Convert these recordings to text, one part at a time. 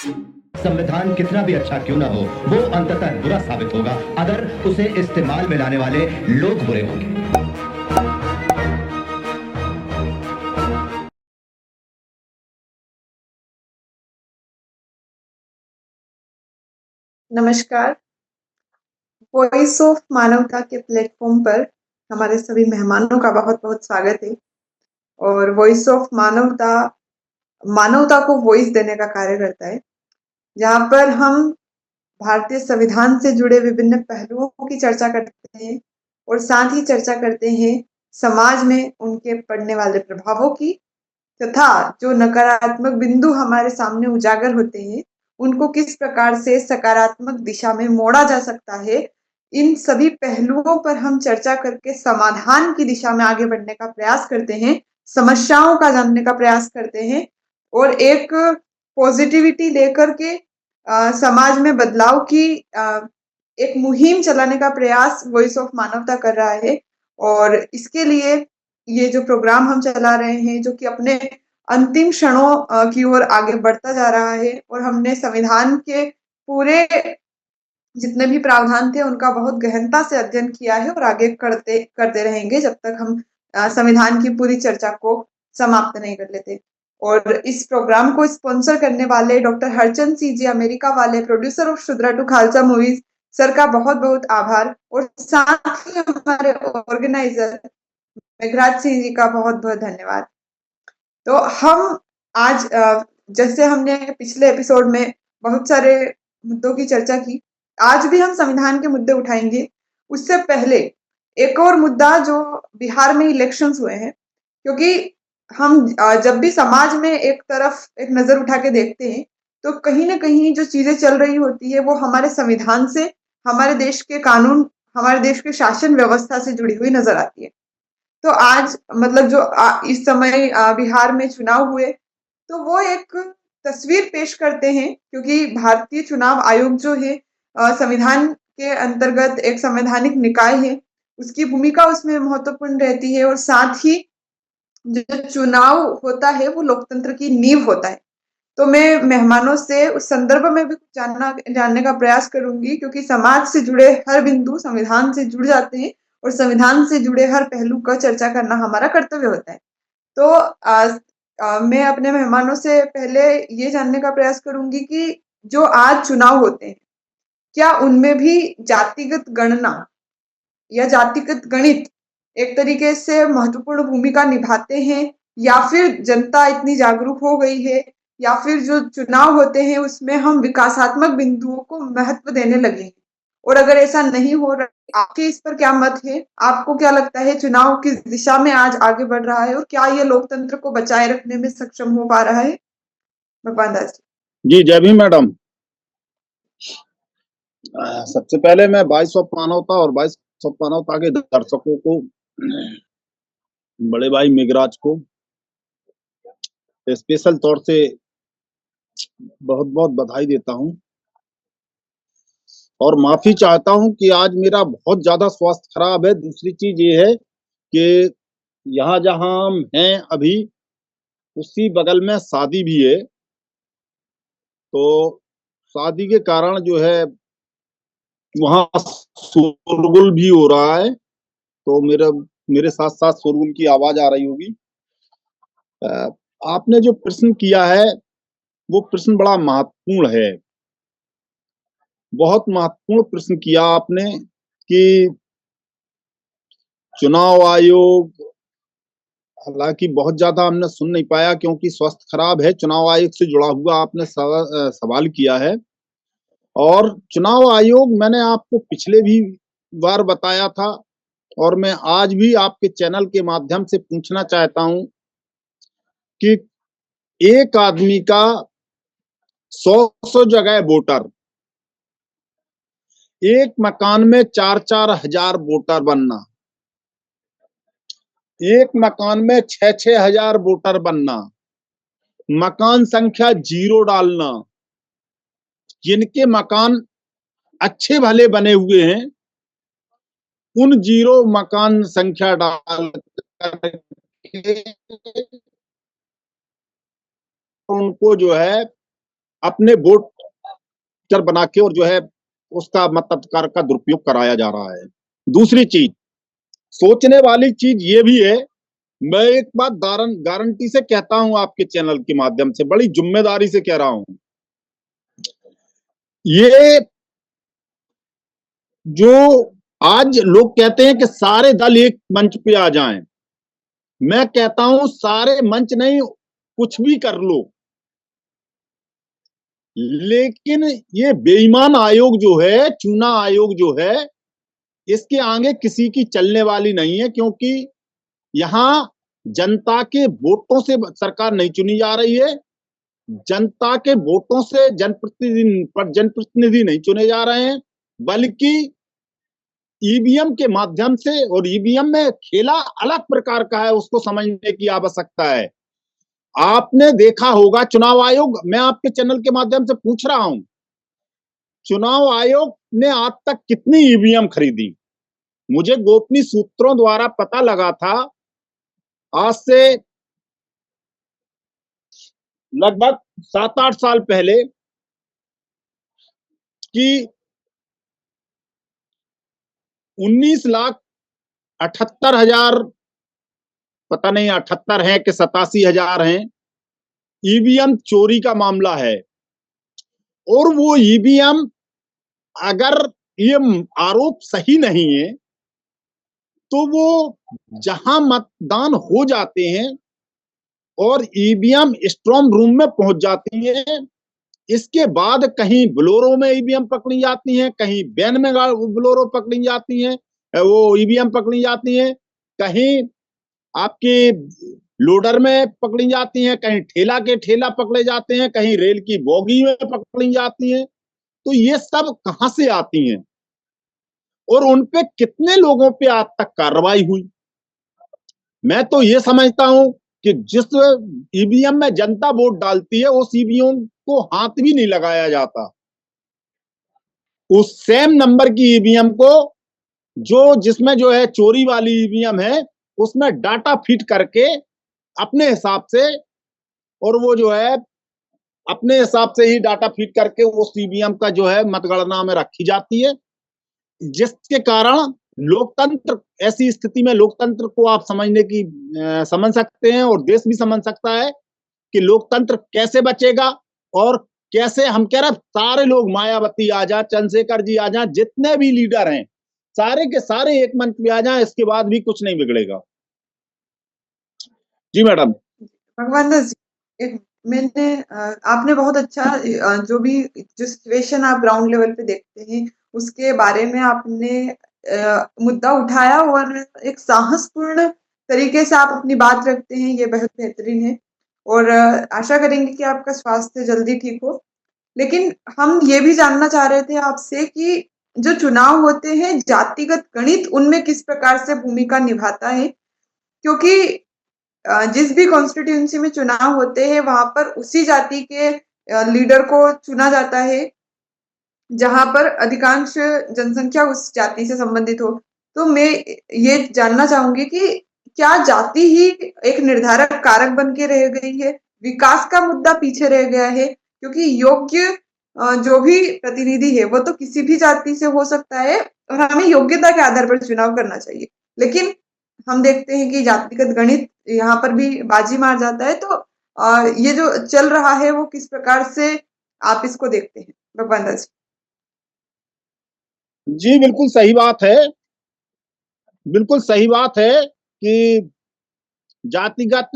संविधान कितना भी अच्छा क्यों ना हो, वो अंततः बुरा साबित होगा अगर उसे इस्तेमाल में लाने वाले लोग बुरे होंगे। नमस्कार। वॉइस ऑफ मानवता के प्लेटफॉर्म पर हमारे सभी मेहमानों का बहुत बहुत स्वागत है। और वॉइस ऑफ मानवता मानवता को वॉइस देने का कार्य करता है, जहाँ पर हम भारतीय संविधान से जुड़े विभिन्न पहलुओं की चर्चा करते हैं और साथ ही चर्चा करते हैं समाज में उनके पड़ने वाले प्रभावों की, तथा जो नकारात्मक बिंदु हमारे सामने उजागर होते हैं उनको किस प्रकार से सकारात्मक दिशा में मोड़ा जा सकता है। इन सभी पहलुओं पर हम चर्चा करके समाधान की दिशा में आगे बढ़ने का प्रयास करते हैं, समस्याओं का जानने का प्रयास करते हैं और एक पॉजिटिविटी लेकर के समाज में बदलाव की एक मुहिम चलाने का प्रयास वॉइस ऑफ मानवता कर रहा है। और इसके लिए ये जो प्रोग्राम हम चला रहे हैं, जो कि अपने अंतिम क्षणों की ओर आगे बढ़ता जा रहा है, और हमने संविधान के पूरे जितने भी प्रावधान थे उनका बहुत गहनता से अध्ययन किया है और आगे करते करते रहेंगे जब तक हम संविधान की पूरी चर्चा को समाप्त नहीं कर लेते। और इस प्रोग्राम को स्पॉन्सर करने वाले डॉक्टर हरचंद सिंह जी, अमेरिका वाले, producer of Shudra to Khalsa movies, sir का बहुत बहुत आभार। और साथ ही हमारे ऑर्गेनाइजर मेघराज सिंह जी का बहुत बहुत धन्यवाद। तो हम आज जैसे हमने पिछले एपिसोड में बहुत सारे मुद्दों की चर्चा की, आज भी हम संविधान के मुद्दे उठाएंगे। उससे पहले एक और मुद्दा, जो बिहार में इलेक्शंस हुए हैं, क्योंकि हम जब भी समाज में एक तरफ एक नजर उठा के देखते हैं तो कहीं ना कहीं जो चीजें चल रही होती है वो हमारे संविधान से, हमारे देश के कानून, हमारे देश के शासन व्यवस्था से जुड़ी हुई नजर आती है। तो आज मतलब जो इस समय बिहार में चुनाव हुए, तो वो एक तस्वीर पेश करते हैं, क्योंकि भारतीय चुनाव आयोग जो है संविधान के अंतर्गत एक संवैधानिक निकाय है, उसकी भूमिका उसमें महत्वपूर्ण रहती है। और साथ ही जो चुनाव होता है वो लोकतंत्र की नींव होता है। तो मैं मेहमानों से उस संदर्भ में भी कुछ जानने का प्रयास करूंगी, क्योंकि समाज से जुड़े हर बिंदु संविधान से जुड़ जाते हैं और संविधान से जुड़े हर पहलू का चर्चा करना हमारा कर्तव्य होता है। तो मैं अपने मेहमानों से पहले ये जानने का प्रयास करूंगी कि जो आज चुनाव होते हैं, क्या उनमें भी जातिगत गणना या जातिगत गणित एक तरीके से महत्वपूर्ण भूमिका निभाते हैं, या फिर जनता इतनी जागरूक हो गई है, या फिर जो चुनाव होते हैं उसमें हम विकासात्मक बिंदुओं को महत्व देने लगे हैं? और अगर ऐसा नहीं हो रहा, आपके इस पर क्या मत है? आपको क्या लगता है चुनाव किस दिशा में आज आगे बढ़ रहा है और क्या ये लोकतंत्र को बचाए रखने में सक्षम हो पा रहा है? भगवान दास जी, जय भीम मैडम। सबसे पहले मैं वॉइस ऑफ मानवता और वॉइस ऑफ मानवता के दर्शकों को, बड़े भाई मेघराज को स्पेशल तौर से बहुत बहुत बधाई देता हूं और माफी चाहता हूं कि आज मेरा बहुत ज्यादा स्वास्थ्य खराब है। दूसरी चीज ये है कि यहाँ जहां हम हैं अभी, उसी बगल में शादी भी है, तो शादी के कारण जो है वहाँ शोरगुल भी हो रहा है, तो मेरे साथ साथ शोरगुल की आवाज आ रही होगी। आपने जो प्रश्न किया है वो प्रश्न बड़ा महत्वपूर्ण है, बहुत महत्वपूर्ण प्रश्न किया आपने कि चुनाव आयोग, हालांकि बहुत ज्यादा हमने सुन नहीं पाया क्योंकि स्वास्थ्य खराब है। चुनाव आयोग से जुड़ा हुआ आपने सवाल किया है, और चुनाव आयोग मैंने आपको पिछले भी बार बताया था और मैं आज भी आपके चैनल के माध्यम से पूछना चाहता हूं कि एक आदमी का 100 जगह वोटर, एक मकान में 4-4 हजार वोटर बनना, एक मकान में 6-6 हजार वोटर बनना, मकान संख्या 0 डालना, जिनके मकान अच्छे भले बने हुए हैं उन 0 मकान संख्या डाल करके उनको जो है अपने वोटर बना के और जो है उसका मताधिकार का दुरुपयोग कराया जा रहा है। दूसरी चीज, सोचने वाली चीज ये भी है, मैं एक बात गारंटी से कहता हूं, आपके चैनल के माध्यम से बड़ी जिम्मेदारी से कह रहा हूं, ये जो आज लोग कहते हैं कि सारे दल एक मंच पे आ जाएं, मैं कहता हूं सारे मंच नहीं, कुछ भी कर लो, लेकिन ये बेईमान आयोग जो है, चुना आयोग जो है, इसके आगे किसी की चलने वाली नहीं है, क्योंकि यहाँ जनता के वोटों से सरकार नहीं चुनी जा रही है, जनता के वोटों से जनप्रतिनिधि नहीं चुने जा रहे हैं, बल्कि ईवीएम के माध्यम से, और ईवीएम में खेला अलग प्रकार का है, उसको समझने की आवश्यकता है। आपने देखा होगा चुनाव आयोग, मैं आपके चैनल के माध्यम से पूछ रहा हूं, चुनाव आयोग ने आज तक कितनी ईवीएम खरीदी? मुझे गोपनीय सूत्रों द्वारा पता लगा था, आज से लगभग 7-8 साल पहले, कि 19,78,000, पता नहीं 78 है कि 87,000 हैं, ईवीएम चोरी का मामला है। और वो ईवीएम, अगर ये आरोप सही नहीं है, तो वो जहां मतदान हो जाते हैं और ईवीएम स्ट्रांग रूम में पहुंच जाती हैं, इसके बाद कहीं बोलेरो में ईवीएम पकड़ी जाती हैं, कहीं वैन में बोलेरो पकड़ी जाती हैं, वो ईवीएम पकड़ी जाती हैं, कहीं आपकी लोडर में पकड़ी जाती हैं, कहीं ठेला के ठेला पकड़े जाते हैं, कहीं रेल की बोगी में पकड़ी जाती हैं। तो ये सब कहां से आती हैं और उन पे कितने लोगों पे आज तक कार्रवाई हुई? मैं तो ये समझता हूं कि जिस ईवीएम में जनता वोट डालती है, उस ईवीएम को हाथ भी नहीं लगाया जाता। उस सेम नंबर की ईवीएम को, जो जिसमें जो है चोरी वाली ईवीएम है, उसमें डाटा फीड करके अपने हिसाब से, और वो जो है अपने हिसाब से ही डाटा फीड करके उस ईवीएम का जो है मतगणना में रखी जाती है, जिसके कारण लोकतंत्र, ऐसी स्थिति में लोकतंत्र को आप समझ सकते हैं, और देश भी समझ सकता है कि लोकतंत्र कैसे बचेगा, और कैसे हम कह रहे सारे लोग, मायावती आ जा, चंद्रशेखर जी आ जा, जितने भी लीडर हैं, सारे के सारे एक मंच पे आ जाएं, इसके बाद भी कुछ नहीं बिगड़ेगा। जी मैडम। भगवान दास जी, मैंने आपने बहुत अच्छा जो सिचुएशन आप ग्राउंड लेवल पे देखते हैं, उसके बारे में आपने मुद्दा उठाया और एक साहसपूर्ण तरीके से आप अपनी बात रखते हैं, ये बहुत बेहतरीन है। और आशा करेंगे कि आपका स्वास्थ्य जल्दी ठीक हो। लेकिन हम ये भी जानना चाह रहे थे आपसे कि जो चुनाव होते हैं, जातिगत गणित उनमें किस प्रकार से भूमिका निभाता है? क्योंकि जिस भी कॉन्स्टिट्यूएंसी में चुनाव होते हैं, वहां पर उसी जाति के लीडर को चुना जाता है, जहां पर अधिकांश जनसंख्या उस जाति से संबंधित हो। तो मैं ये जानना चाहूंगी कि क्या जाति ही एक निर्धारक कारक बन के रह गई है? विकास का मुद्दा पीछे रह गया है? क्योंकि योग्य जो भी प्रतिनिधि है, वो तो किसी भी जाति से हो सकता है और हमें योग्यता के आधार पर चुनाव करना चाहिए। लेकिन हम देखते हैं कि जातिगत गणित यहाँ पर भी बाजी मार जाता है। तो ये जो चल रहा है, वो किस प्रकार से आप इसको देखते हैं, भगवान दास जी? जी बिल्कुल सही बात है, बिल्कुल सही बात है कि जातिगत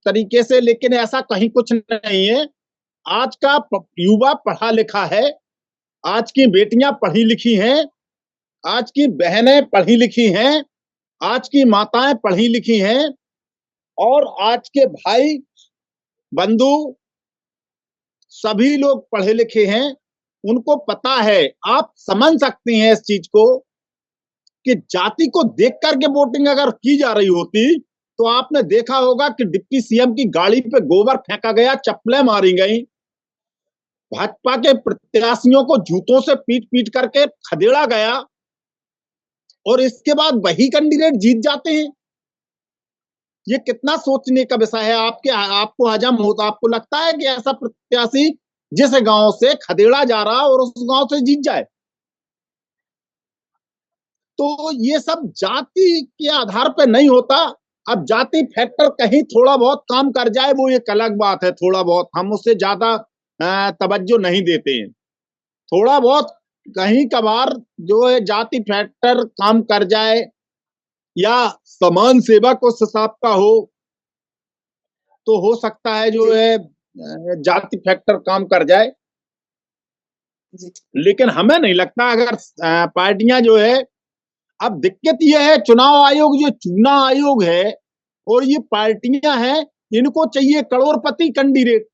तरीके से, लेकिन ऐसा कहीं कुछ नहीं है। आज का युवा पढ़ा लिखा है, आज की बेटियां पढ़ी लिखी हैं, आज की बहनें पढ़ी लिखी हैं, आज की माताएं पढ़ी लिखी हैं, और आज के भाई बंधु सभी लोग पढ़े लिखे हैं। उनको पता है, आप समझ सकते हैं इस चीज को, कि जाति को देख करके वोटिंग अगर की जा रही होती, तो आपने देखा होगा कि डिप्टी सीएम की गाड़ी पे गोबर फेंका गया, चप्पलें मारी गई, भाजपा के प्रत्याशियों को जूतों से पीट पीट करके खदेड़ा गया, और इसके बाद वही कैंडिडेट जीत जाते हैं। ये कितना सोचने का विषय है। आपको हजम होता, आपको लगता है कि ऐसा प्रत्याशी जिस गांव से खदेड़ा जा रहा और उस गांव से जीत जाए। तो ये सब जाति के आधार पे नहीं होता। अब जाति फैक्टर कहीं थोड़ा बहुत काम कर जाए वो एक अलग बात है, थोड़ा बहुत हम उससे ज्यादा तवज्जो नहीं देते हैं। थोड़ा बहुत कहीं कभार जो है जाति फैक्टर काम कर जाए या समान सेवक उस हिसाब का हो तो हो सकता है जो जी है जाति फैक्टर काम कर जाए। जी लेकिन हमें नहीं लगता अगर पार्टियां जो है, अब दिक्कत यह है चुनाव आयोग जो चुनाव आयोग है और ये पार्टियां हैं, इनको चाहिए करोड़पति कैंडिडेट।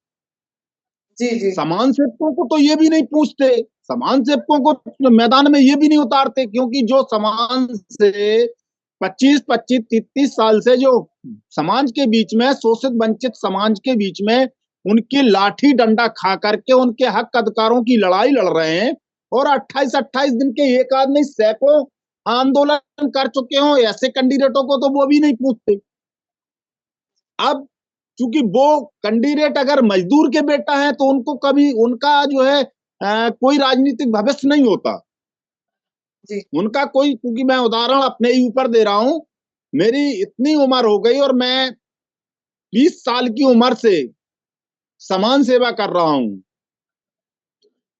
जी जी समान सेवकों को तो ये भी नहीं पूछते, समान सेवकों को मैदान में ये भी नहीं उतारते, क्योंकि जो समाज से 25-25 33 साल से जो समाज के बीच में शोषित वंचित समाज के बीच में उनकी लाठी डंडा खा करके उनके हक अधिकारों की लड़ाई लड़ रहे हैं और 28-28 दिन के एक आदमी सैकड़ों आंदोलन कर चुके हो, ऐसे कैंडिडेटों को तो वो भी नहीं पूछते। अब क्योंकि वो कैंडिडेट अगर मजदूर के बेटा है तो उनको कभी उनका जो है कोई राजनीतिक भविष्य नहीं होता जी उनका कोई। क्योंकि मैं उदाहरण अपने ही ऊपर दे रहा हूं, मेरी इतनी उम्र हो गई और मैं 20 साल की उम्र से समाज सेवा कर रहा हूं,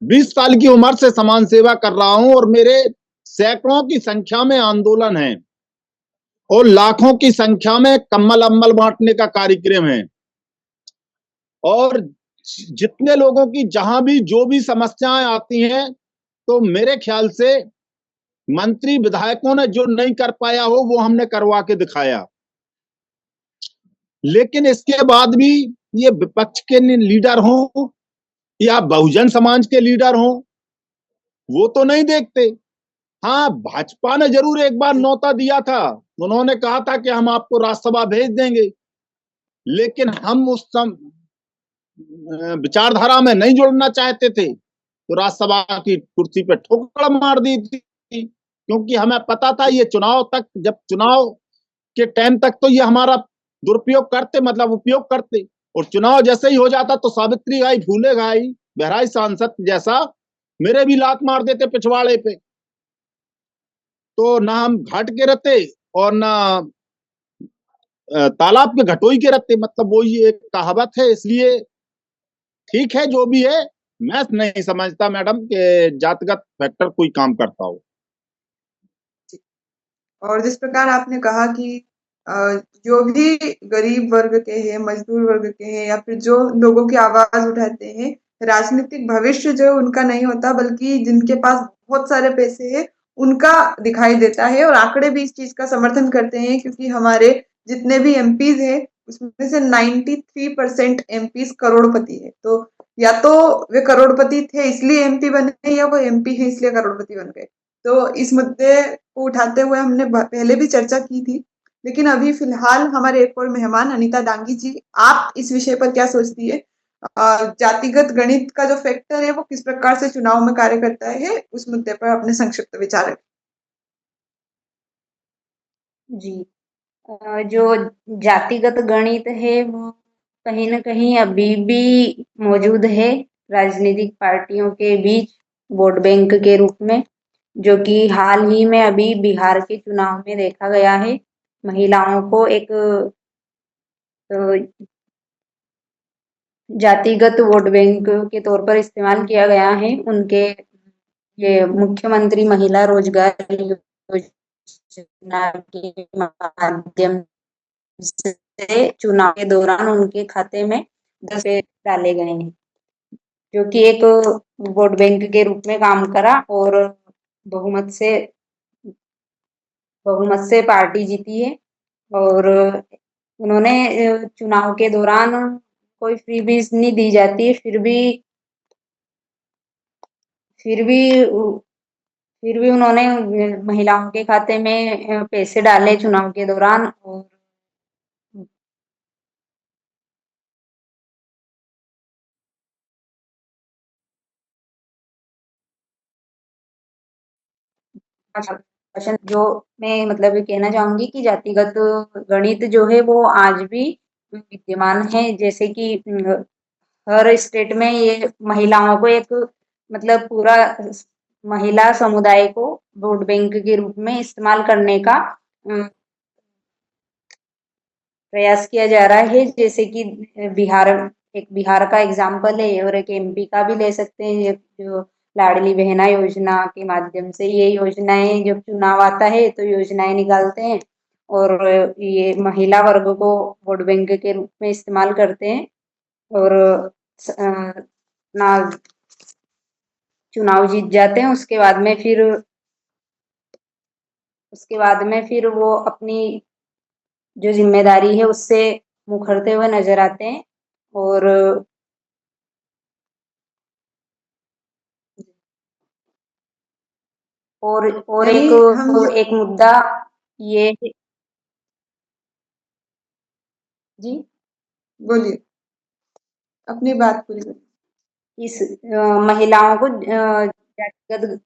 20 साल की उम्र से समाज सेवा कर रहा हूं और मेरे सैकड़ों की संख्या में आंदोलन है और लाखों की संख्या में कम्बल अम्बल बांटने का कार्यक्रम है। और जितने लोगों की जहां भी जो भी समस्याएं आती हैं तो मेरे ख्याल से मंत्री विधायकों ने जो नहीं कर पाया हो वो हमने करवा के दिखाया। लेकिन इसके बाद भी ये विपक्ष के लीडर हों या बहुजन समाज के लीडर हों वो तो नहीं देखते। हाँ, भाजपा ने जरूर एक बार न्योता दिया था, उन्होंने कहा था कि हम आपको राज्यसभा भेज देंगे, लेकिन हम उस विचारधारा में नहीं जुड़ना चाहते थे तो राज्यसभा की कुर्सी पे ठोकर मार दी थी, क्योंकि हमें पता था ये चुनाव तक, जब चुनाव के टाइम तक तो ये हमारा दुरुपयोग करते, मतलब उपयोग करते, और चुनाव जैसे ही हो जाता तो सावित्री बाई फूले भाई बहराइच सांसद जैसा मेरे भी लात मार देते पिछवाड़े पे। तो ना हम घाट के रहते और ना तालाब के घटोई के रहते, मतलब वो ये एक कहावत है। इसलिए ठीक है जो भी है, मैं नहीं समझता मैडम कि जातिगत फैक्टर कोई काम करता हो। और जिस प्रकार आपने कहा कि जो भी गरीब वर्ग के हैं, मजदूर वर्ग के हैं या फिर जो लोगों की आवाज उठाते हैं, राजनीतिक भविष्य जो उनका नहीं होता बल्कि जिनके पास बहुत सारे पैसे हैं उनका दिखाई देता है। और आंकड़े भी इस चीज का समर्थन करते हैं क्योंकि हमारे जितने भी एमपीज हैं उसमें से 93% एमपीज करोड़पति है। तो या तो वे करोड़पति थे इसलिए एमपी बने या वो एमपी है इसलिए करोड़पति बन गए। तो इस मुद्दे को उठाते हुए हमने पहले भी चर्चा की थी, लेकिन अभी फिलहाल हमारे एक और मेहमान अनीता डांगी जी, आप इस विषय पर क्या सोचती है? जातिगत गणित का जो फैक्टर है वो किस प्रकार से चुनाव में कार्य करता है, उस मुद्दे पर अपने संक्षिप्त विचार रखें। जी, जो जातिगत गणित है वो कहीं न कहीं अभी भी मौजूद है राजनीतिक पार्टियों के बीच वोट बैंक के रूप में, जो कि हाल ही में अभी बिहार के चुनाव में देखा गया है। महिलाओं को एक जातिगत वोट बैंक के तौर पर इस्तेमाल किया गया है। उनके ये मुख्यमंत्री महिला रोजगार योजना के माध्यम से चुनाव के दौरान उनके खाते में 10 रुपए डाले गए हैं, जो कि एक वोट बैंक के रूप में काम करा और बहुमत से बहुमत से पार्टी जीती है। और उन्होंने चुनाव के दौरान कोई फ्रीबीज नहीं दी जाती, फिर भी फिर भी उन्होंने महिलाओं के खाते में पैसे डाले चुनाव के दौरान। और क्वेश्चन जो मैं मतलब ये कहना चाहूंगी कि जातिगत गणित जो है वो आज भी विद्यमान है। जैसे कि हर स्टेट में ये महिलाओं को एक मतलब पूरा महिला समुदाय को वोट बैंक के रूप में इस्तेमाल करने का प्रयास किया जा रहा है। जैसे कि बिहार का एग्जाम्पल है और एक एमपी का भी ले सकते हैं। ये जो लाडली बहना योजना के माध्यम से ये योजनाएं जब चुनाव आता है तो योजनाएं निकालते हैं और ये महिला वर्ग को वोट बैंक के रूप में इस्तेमाल करते हैं और ना चुनाव जीत जाते हैं। उसके बाद में फिर वो अपनी जो जिम्मेदारी है उससे मुखरते हुए नजर आते हैं। और एक मुद्दा ये जी बोलिए, अपनी बात पूरी करिए। इस महिलाओं को जातिगत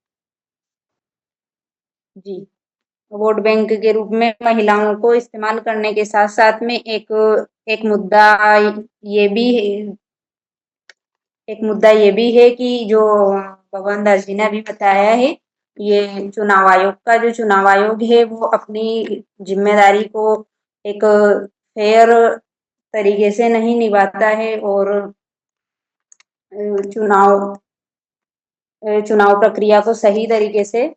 जी वोट बैंक के रूप में महिलाओं को इस्तेमाल करने के साथ साथ में एक मुद्दा ये भी है कि जो भगवान दास जी ने अभी बताया है, ये चुनाव आयोग का जो चुनाव आयोग है वो अपनी जिम्मेदारी को एक फेयर तरीके से नहीं निभाता है और चुनाव प्रक्रिया को सही तरीके से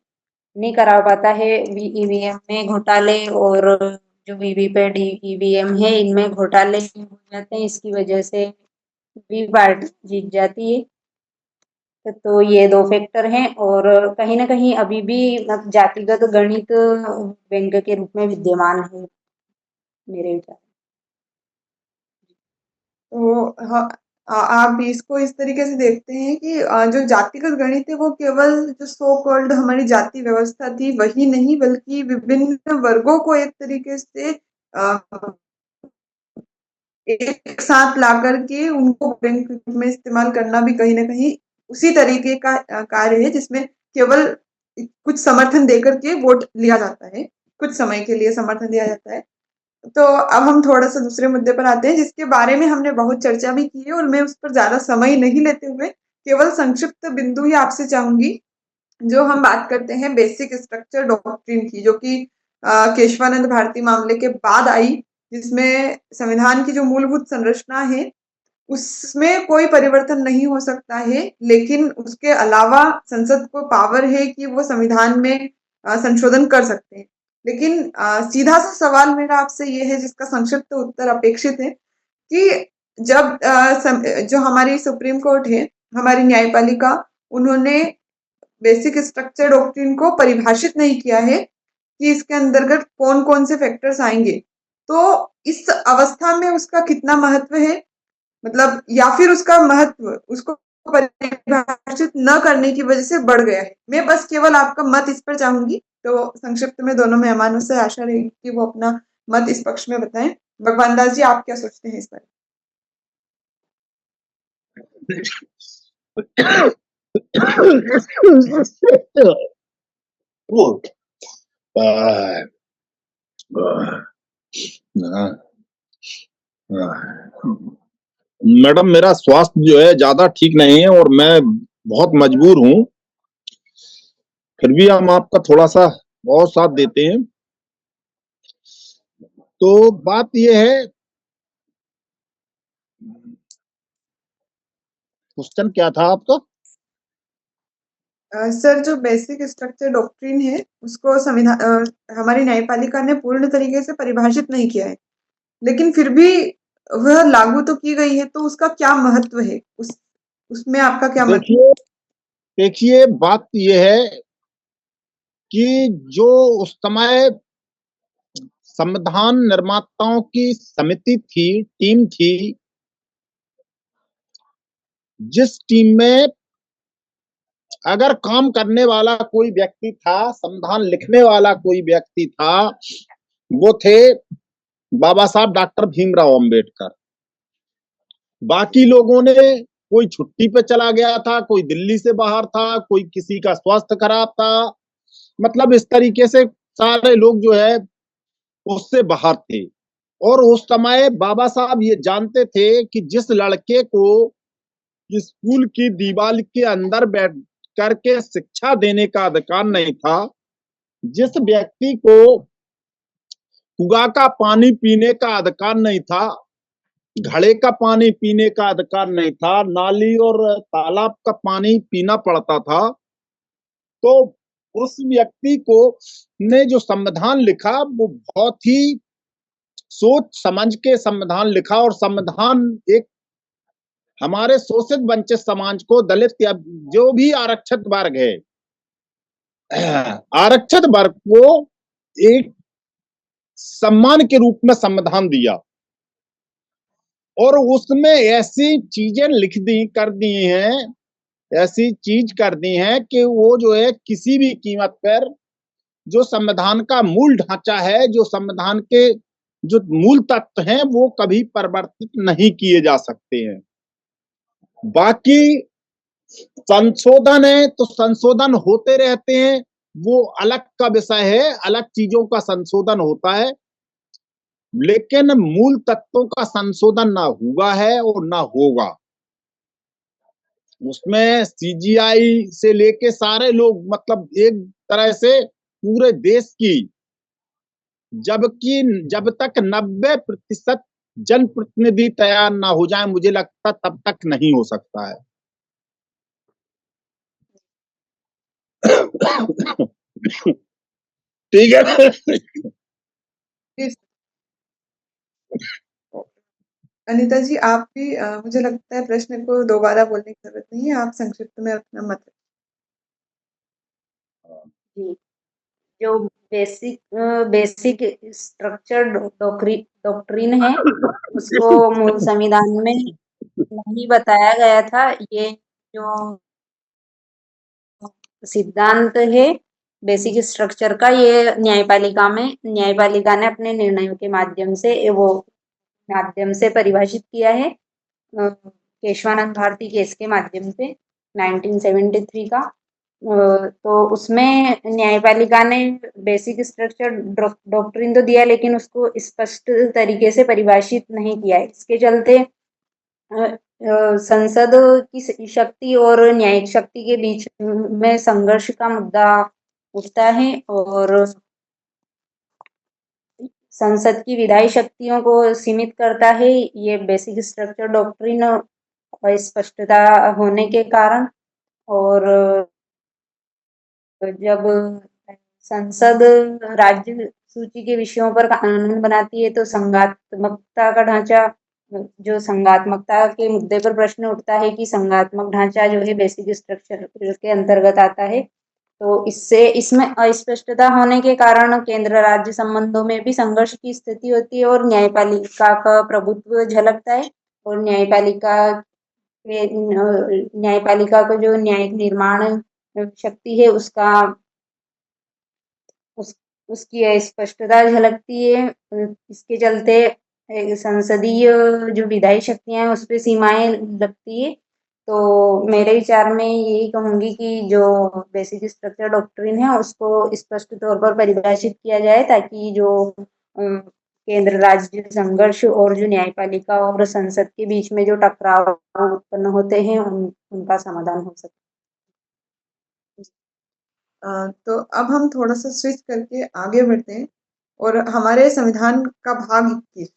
नहीं करा पाता है। ईवीएम में घोटाले और जो वीवीपैट ईवीएम है इनमें घोटाले हो जाते हैं, इसकी वजह से भी पार्टी जीत जाती है। तो ये दो फैक्टर हैं और कहीं ना कहीं अभी भी जातिगत गणित बैंक के रूप में विद्यमान है मेरे विचार। तो हाँ, आप इसको इस तरीके से देखते हैं कि जो जातिगत गणित है वो केवल जो सो कॉल्ड हमारी जाति व्यवस्था थी वही नहीं, बल्कि विभिन्न वर्गों को एक तरीके से एक साथ ला करके उनको बैंक में इस्तेमाल करना भी कहीं ना कहीं उसी तरीके का कार्य है, जिसमें केवल कुछ समर्थन देकर के वोट लिया जाता है, कुछ समय के लिए समर्थन दिया जाता है। तो अब हम थोड़ा सा दूसरे मुद्दे पर आते हैं जिसके बारे में हमने बहुत चर्चा भी की है और मैं उस पर ज्यादा समय नहीं लेते हुए केवल संक्षिप्त बिंदु ही आपसे चाहूंगी। जो हम बात करते हैं बेसिक स्ट्रक्चर डॉक्ट्रिन की, जो कि केशवानंद भारती मामले के बाद आई, जिसमें संविधान की जो मूलभूत संरचना है उसमें कोई परिवर्तन नहीं हो सकता है, लेकिन उसके अलावा संसद को पावर है कि वो संविधान में संशोधन कर सकते हैं। लेकिन सीधा सा सवाल मेरा आपसे ये है, जिसका संक्षिप्त उत्तर अपेक्षित है, कि जब जो हमारी सुप्रीम कोर्ट है, हमारी न्यायपालिका, उन्होंने बेसिक स्ट्रक्चर डॉक्ट्रिन को परिभाषित नहीं किया है कि इसके अंतर्गत कौन कौन से फैक्टर्स आएंगे, तो इस अवस्था में उसका कितना महत्व है, मतलब या फिर उसका महत्व उसको परिभाषित न करने की वजह से बढ़ गया है। मैं बस केवल आपका मत इस पर चाहूंगी, तो संक्षिप्त में दोनों मेहमानों से आशा रहेगी कि वो अपना मत इस पक्ष में बताएं। भगवान दास जी, आप क्या सोचते हैं इस पर? मैडम, मेरा स्वास्थ्य जो है ज्यादा ठीक नहीं है और मैं बहुत मजबूर हूँ, फिर भी हम आपका थोड़ा सा और साथ देते हैं। तो बात यह है, क्वेश्चन क्या था आपका? सर, जो बेसिक स्ट्रक्चर डॉक्ट्रिन है उसको संविधान हमारी न्यायपालिका ने पूर्ण तरीके से परिभाषित नहीं किया है, लेकिन फिर भी वह लागू तो की गई है, तो उसका क्या महत्व है, उसमें आपका क्या मतलब? देखिए, बात यह है कि जो उस समय संविधान निर्माताओं की समिति थी, टीम थी, जिस टीम में अगर काम करने वाला कोई व्यक्ति था, संविधान लिखने वाला कोई व्यक्ति था, वो थे बाबा साहब डॉक्टर भीमराव अंबेडकर। बाकी लोगों ने, कोई छुट्टी पे चला गया था, कोई दिल्ली से बाहर था, कोई किसी का स्वास्थ्य खराब था, मतलब इस तरीके से सारे लोग जो है उससे बाहर थे। और उस समय बाबा साहब ये जानते थे कि जिस लड़के को स्कूल की दीवार के अंदर बैठ करके शिक्षा देने का अधिकार नहीं था, जिस व्यक्ति को कुआं का पानी पीने का अधिकार नहीं था, घड़े का पानी पीने का अधिकार नहीं था, नाली और तालाब का पानी पीना पड़ता था, तो उस व्यक्ति को ने जो संविधान लिखा वो बहुत ही सोच समझ के संविधान लिखा। और संविधान एक हमारे शोषित वंचित समाज को, दलित या जो भी आरक्षित वर्ग है, आरक्षित वर्ग को एक सम्मान के रूप में संविधान दिया। और उसमें ऐसी चीजें लिख दी कर दी हैं, ऐसी चीज कर दी है कि वो जो है किसी भी कीमत पर जो संविधान का मूल ढांचा है, जो संविधान के जो मूल तत्व हैं, वो कभी परिवर्तित नहीं किए जा सकते हैं। बाकी संशोधन है तो संशोधन होते रहते हैं, वो अलग का विषय है, अलग चीजों का संशोधन होता है, लेकिन मूल तत्वों का संशोधन ना हुआ है और ना होगा। उसमें सीजीआई से लेके सारे लोग, मतलब एक तरह से पूरे देश की, जब तक 90% जनप्रतिनिधि तैयार ना हो जाए, मुझे लगता तब तक नहीं हो सकता है। ठीक है। अनीता जी, आप भी मुझे लगता है प्रश्न को दोबारा बोलने की जरूरत नहीं है, आप संक्षिप्त में अपना मत। जी, जो बेसिक स्ट्रक्चर डॉक्ट्रिन है, उसको मूल संविधान में नहीं बताया गया था। ये जो सिद्धांत है बेसिक स्ट्रक्चर का, ये न्यायपालिका ने अपने निर्णयों के माध्यम से परिभाषित किया है, केशवानंद भारती केस के माध्यम से 1973 का। तो उसमें न्यायपालिका ने बेसिक स्ट्रक्चर डॉक्ट्रिन तो दिया, लेकिन उसको स्पष्ट तरीके से परिभाषित नहीं किया है। इसके चलते संसद की शक्ति और न्यायिक शक्ति के बीच में संघर्ष का मुद्दा उठता है, और संसद की विधायी शक्तियों को सीमित करता है ये बेसिक स्ट्रक्चर डॉक्ट्रिन, अस्पष्टता होने के कारण। और जब संसद राज्य सूची के विषयों पर कानून बनाती है, तो संघात्मकता का ढांचा, जो संघात्मकता के मुद्दे पर प्रश्न उठता है कि संघात्मक ढांचा जो है बेसिक स्ट्रक्चर के अंतर्गत आता है। तो इसमें अस्पष्टता होने के कारण केंद्र राज्य संबंधों में भी संघर्ष की स्थिति होती है, और न्यायपालिका का प्रभुत्व झलकता है। और न्यायपालिका को जो न्यायिक निर्माण शक्ति है उसकी स्पष्टता झलकती है। इसके चलते संसदीय जो विधायी शक्तियां हैं उस पर सीमाएं लगती है। तो मेरे विचार में यही कहूंगी कि जो बेसिक स्ट्रक्चर डॉक्ट्रिन है उसको स्पष्ट तौर पर परिभाषित किया जाए, ताकि जो केंद्र राज्य संघर्ष और जो न्यायपालिका और संसद के बीच में जो टकराव उत्पन्न होते हैं उनका समाधान हो सके। तो अब हम थोड़ा सा स्विच करके आगे बढ़ते हैं, और हमारे संविधान का भाग 21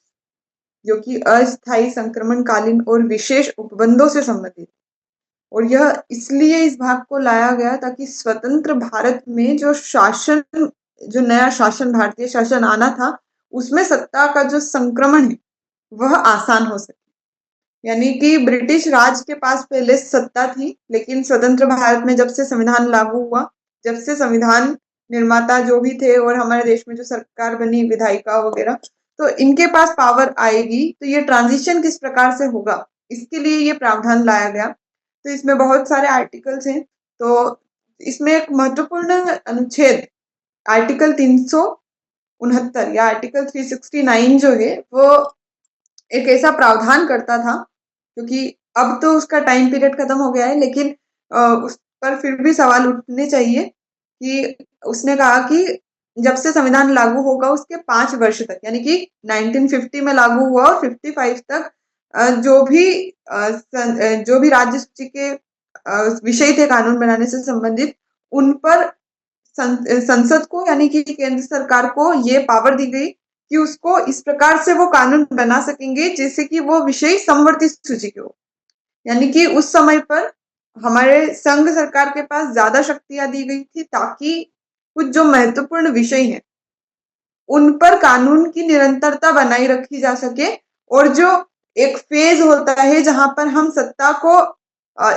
जो कि अस्थायी संक्रमणकालीन और विशेष उपबंधों से संबंधित, और यह इसलिए इस भाग को लाया गया ताकि स्वतंत्र भारत में जो नया शासन, भारतीय शासन आना था, उसमें सत्ता का जो संक्रमण है वह आसान हो सके। यानी कि ब्रिटिश राज के पास पहले सत्ता थी, लेकिन स्वतंत्र भारत में जब से संविधान लागू हुआ, जब से संविधान निर्माता जो भी थे और हमारे देश में जो सरकार बनी, विधायिका वगैरह, तो इनके पास पावर आएगी, तो ये ट्रांजिशन किस प्रकार से होगा, इसके लिए ये प्रावधान लाया गया। तो इसमें बहुत सारे आर्टिकल्स हैं। तो इसमें एक महत्वपूर्ण अनुच्छेद आर्टिकल 369 या आर्टिकल 369 जो है वो एक ऐसा प्रावधान करता था, क्योंकि अब तो उसका टाइम पीरियड खत्म हो गया है, लेकिन उस पर फिर भी सवाल उठने चाहिए कि उसने कहा कि जब से संविधान लागू होगा उसके 5 वर्ष तक, यानी कि 1950 में लागू हुआ और 55 तक जो भी राज्य सूची के विषय थे कानून बनाने से संबंधित, उन पर संसद को यानी कि केंद्र सरकार को ये पावर दी गई कि उसको इस प्रकार से वो कानून बना सकेंगे जैसे कि वो विषय समवर्ती सूची के हो। यानी कि उस समय पर हमारे संघ सरकार के पास ज्यादा शक्तियां दी गई थी ताकि कुछ जो महत्वपूर्ण विषय हैं उन पर कानून की निरंतरता बनाई रखी जा सके और जो एक फेज होता है जहां पर हम सत्ता को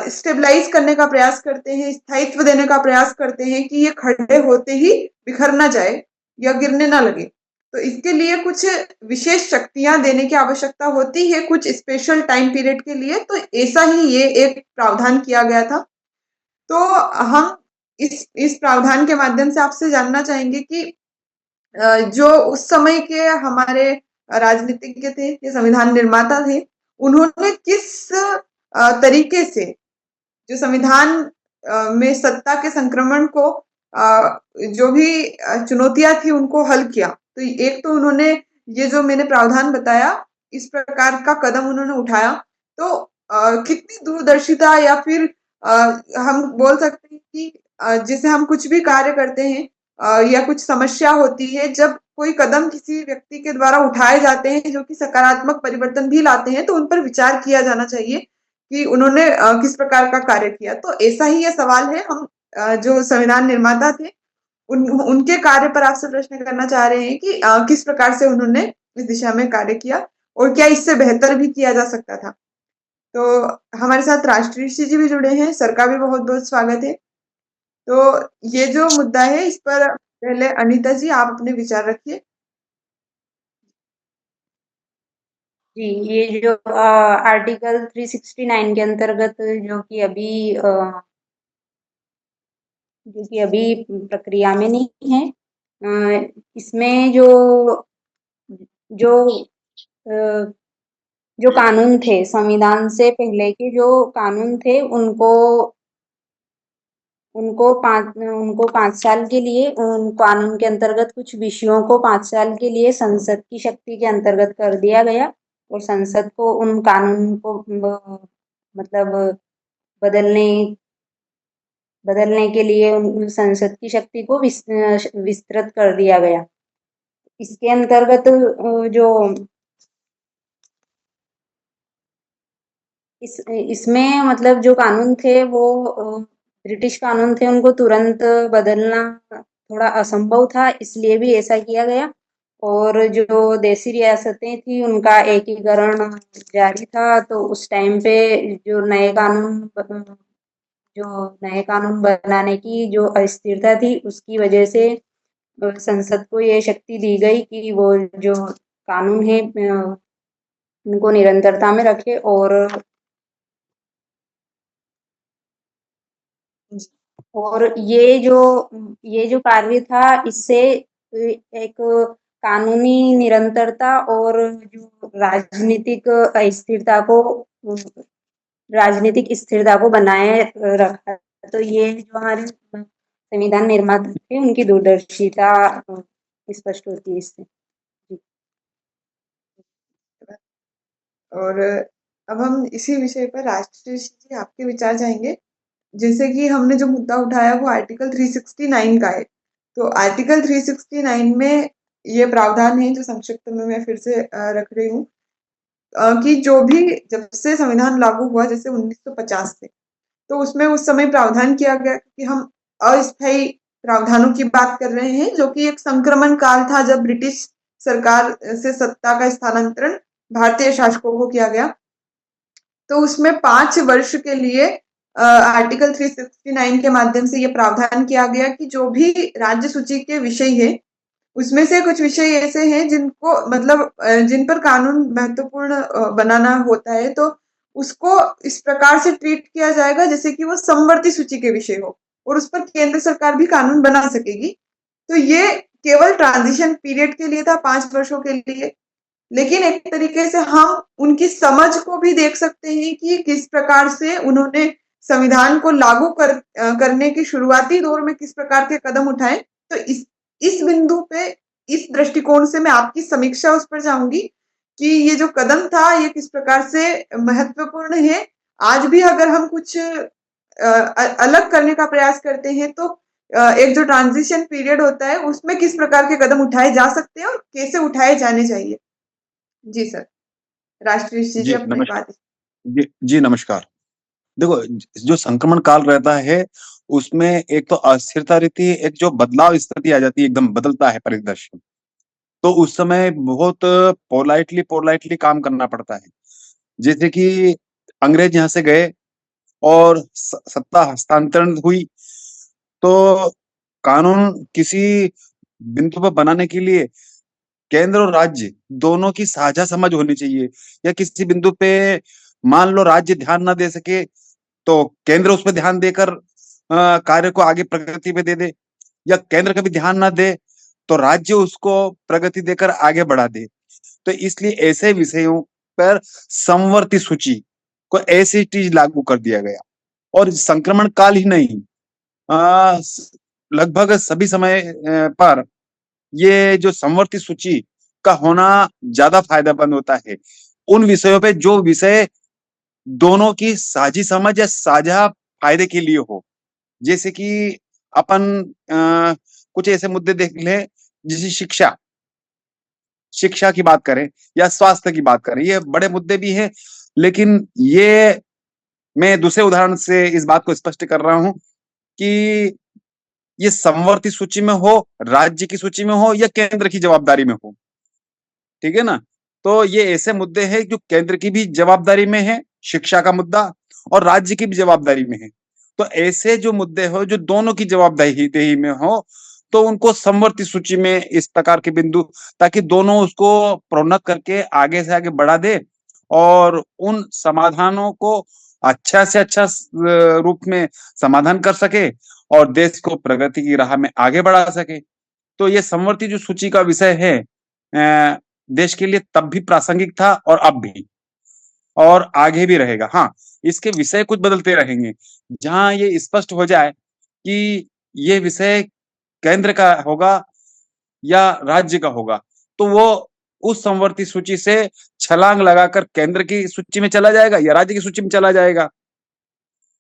स्टेबलाइज करने का प्रयास करते हैं, स्थायित्व देने का प्रयास करते हैं कि ये खड़े होते ही बिखर ना जाए या गिरने ना लगे। तो इसके लिए कुछ विशेष शक्तियां देने की आवश्यकता होती है कुछ स्पेशल टाइम पीरियड के लिए, तो ऐसा ही ये एक प्रावधान किया गया था। तो हम इस प्रावधान के माध्यम से आपसे जानना चाहेंगे कि जो उस समय के हमारे राजनीतिज्ञ थे, ये संविधान निर्माता थे, उन्होंने किस तरीके से जो संविधान में सत्ता के संक्रमण को जो भी चुनौतियां थी उनको हल किया। तो एक तो उन्होंने ये जो मैंने प्रावधान बताया इस प्रकार का कदम उन्होंने उठाया। तो कितनी दूरदर्शिता या फिर हम बोल सकते हैं कि जैसे हम कुछ भी कार्य करते हैं या कुछ समस्या होती है, जब कोई कदम किसी व्यक्ति के द्वारा उठाए जाते हैं जो कि सकारात्मक परिवर्तन भी लाते हैं तो उन पर विचार किया जाना चाहिए कि उन्होंने किस प्रकार का कार्य किया। तो ऐसा ही ये सवाल है, हम जो संविधान निर्माता थे उनके कार्य पर आपसे प्रश्न करना चाह रहे हैं कि किस प्रकार से उन्होंने इस दिशा में कार्य किया और क्या इससे बेहतर भी किया जा सकता था। तो हमारे साथ राष्ट्रीय जी भी जुड़े हैं, सर का भी बहुत बहुत स्वागत है। तो ये जो मुद्दा है इस पर पहले अनीता जी आप अपने विचार रखिए। जी, ये जो आर्टिकल 369 के अंतर्गत जो कि अभी प्रक्रिया में नहीं है, इसमें जो जो जो कानून थे संविधान से पहले के जो कानून थे उनको 5 साल के लिए उन कानून के अंतर्गत कुछ विषयों को 5 साल के लिए संसद की शक्ति के अंतर्गत कर दिया गया और संसद को उन कानून को मतलब बदलने के लिए संसद की शक्ति को विस्तृत कर दिया गया। इसके अंतर्गत जो इसमें मतलब जो कानून थे वो ब्रिटिश कानून थे, उनको तुरंत बदलना थोड़ा असंभव था, इसलिए भी ऐसा किया गया। और जो देसी रियासतें थी उनका एकीकरण जारी था, तो उस टाइम पे जो नए कानून बनाने की जो अस्थिरता थी उसकी वजह से संसद को ये शक्ति दी गई कि वो जो कानून है उनको निरंतरता में रखे। और ये जो कार्य था इससे एक कानूनी निरंतरता और जो राजनीतिक स्थिरता को बनाए रखा। तो ये जो हमारे संविधान निर्माता थे उनकी दूरदर्शिता स्पष्ट होती है इससे। और अब हम इसी विषय पर राष्ट्रीय जी आपके विचार जाएंगे। जैसे कि हमने जो मुद्दा उठाया वो आर्टिकल 369 का है। तो आर्टिकल 369 में ये प्रावधान है जो संक्षिप्त में मैं फिर से रख रही हूँ कि जो भी जब से संविधान लागू हुआ जैसे 1950 से, तो उसमें उस समय प्रावधान किया गया कि हम अस्थायी प्रावधानों की बात कर रहे हैं जो कि एक संक्रमण काल था जब ब्रिटिश सरकार से सत्ता का स्थानांतरण भारतीय शासकों को किया गया। तो उसमें 5 वर्ष के लिए आर्टिकल 369 के माध्यम से ये प्रावधान किया गया कि जो भी राज्य सूची के विषय है उसमें से कुछ विषय ऐसे हैं जिनको मतलब जिन पर कानून महत्वपूर्ण बनाना होता है, तो उसको इस प्रकार से ट्रीट किया जाएगा जैसे कि वो समवर्ती सूची के विषय हो और उस पर केंद्र सरकार भी कानून बना सकेगी। तो ये केवल ट्रांजिशन पीरियड के लिए था, 5 वर्षों के लिए। लेकिन एक तरीके से हम उनकी समझ को भी देख सकते हैं कि किस प्रकार से उन्होंने संविधान को लागू करने की शुरुआती दौर में किस प्रकार के कदम उठाए। तो इस बिंदु पे इस दृष्टिकोण से मैं आपकी समीक्षा उस पर चाहूंगी कि ये जो कदम था ये किस प्रकार से महत्वपूर्ण है। आज भी अगर हम कुछ अलग करने का प्रयास करते हैं तो एक जो ट्रांजिशन पीरियड होता है उसमें किस प्रकार के कदम उठाए जा सकते हैं और कैसे उठाए जाने चाहिए। जी सर, राष्ट्रीय जी जी अपनी नमस्कार। बात। जी नमस्कार। देखो, जो संक्रमण काल रहता है उसमें एक तो अस्थिरता रहती है, एक जो बदलाव स्थिति आ जाती है, एकदम बदलता है परिदृश्य। तो उस समय बहुत पोलाइटली पोलाइटली काम करना पड़ता है। जैसे कि अंग्रेज यहाँ से गए और सत्ता हस्तांतरण हुई, तो कानून किसी बिंदु पर बनाने के लिए केंद्र और राज्य दोनों की साझा समझ होनी चाहिए। या किसी बिंदु पे मान लो राज्य ध्यान ना दे सके तो केंद्र उस पर ध्यान देकर कार्य को आगे प्रगति पे दे दे, या केंद्र कभी ध्यान ना दे तो राज्य उसको प्रगति देकर आगे बढ़ा दे। तो इसलिए ऐसे विषयों पर समवर्ती सूची को ऐसी चीज लागू कर दिया गया। और संक्रमण काल ही नहीं, लगभग सभी समय पर ये जो समवर्ती सूची का होना ज्यादा फायदेमंद होता है उन विषयों पे जो विषय दोनों की साझी समझ या साझा फायदे के लिए हो। जैसे कि अपन कुछ ऐसे मुद्दे देख लें, जैसे शिक्षा की बात करें या स्वास्थ्य की बात करें, ये बड़े मुद्दे भी हैं। लेकिन ये मैं दूसरे उदाहरण से इस बात को स्पष्ट कर रहा हूं कि ये समवर्ती सूची में हो, राज्य की सूची में हो या केंद्र की जवाबदारी में हो, ठीक है ना। तो ये ऐसे मुद्दे हैं जो केंद्र की भी जवाबदारी में है, शिक्षा का मुद्दा, और राज्य की भी जवाबदारी में है। तो ऐसे जो मुद्दे हो जो दोनों की जवाबदेही में हो, तो उनको समवर्ती सूची में इस प्रकार के बिंदु, ताकि दोनों उसको प्रोन्नत करके आगे से आगे बढ़ा दे और उन समाधानों को अच्छा से अच्छा रूप में समाधान कर सके और देश को प्रगति की राह में आगे बढ़ा सके। तो ये समवर्ती जो सूची का विषय है देश के लिए तब भी प्रासंगिक था और अब भी, और आगे भी रहेगा। हाँ, इसके विषय कुछ बदलते रहेंगे। जहां ये स्पष्ट हो जाए कि ये विषय केंद्र का होगा या राज्य का होगा, तो वो उस समवर्ती सूची से छलांग लगाकर केंद्र की सूची में चला जाएगा या राज्य की सूची में चला जाएगा।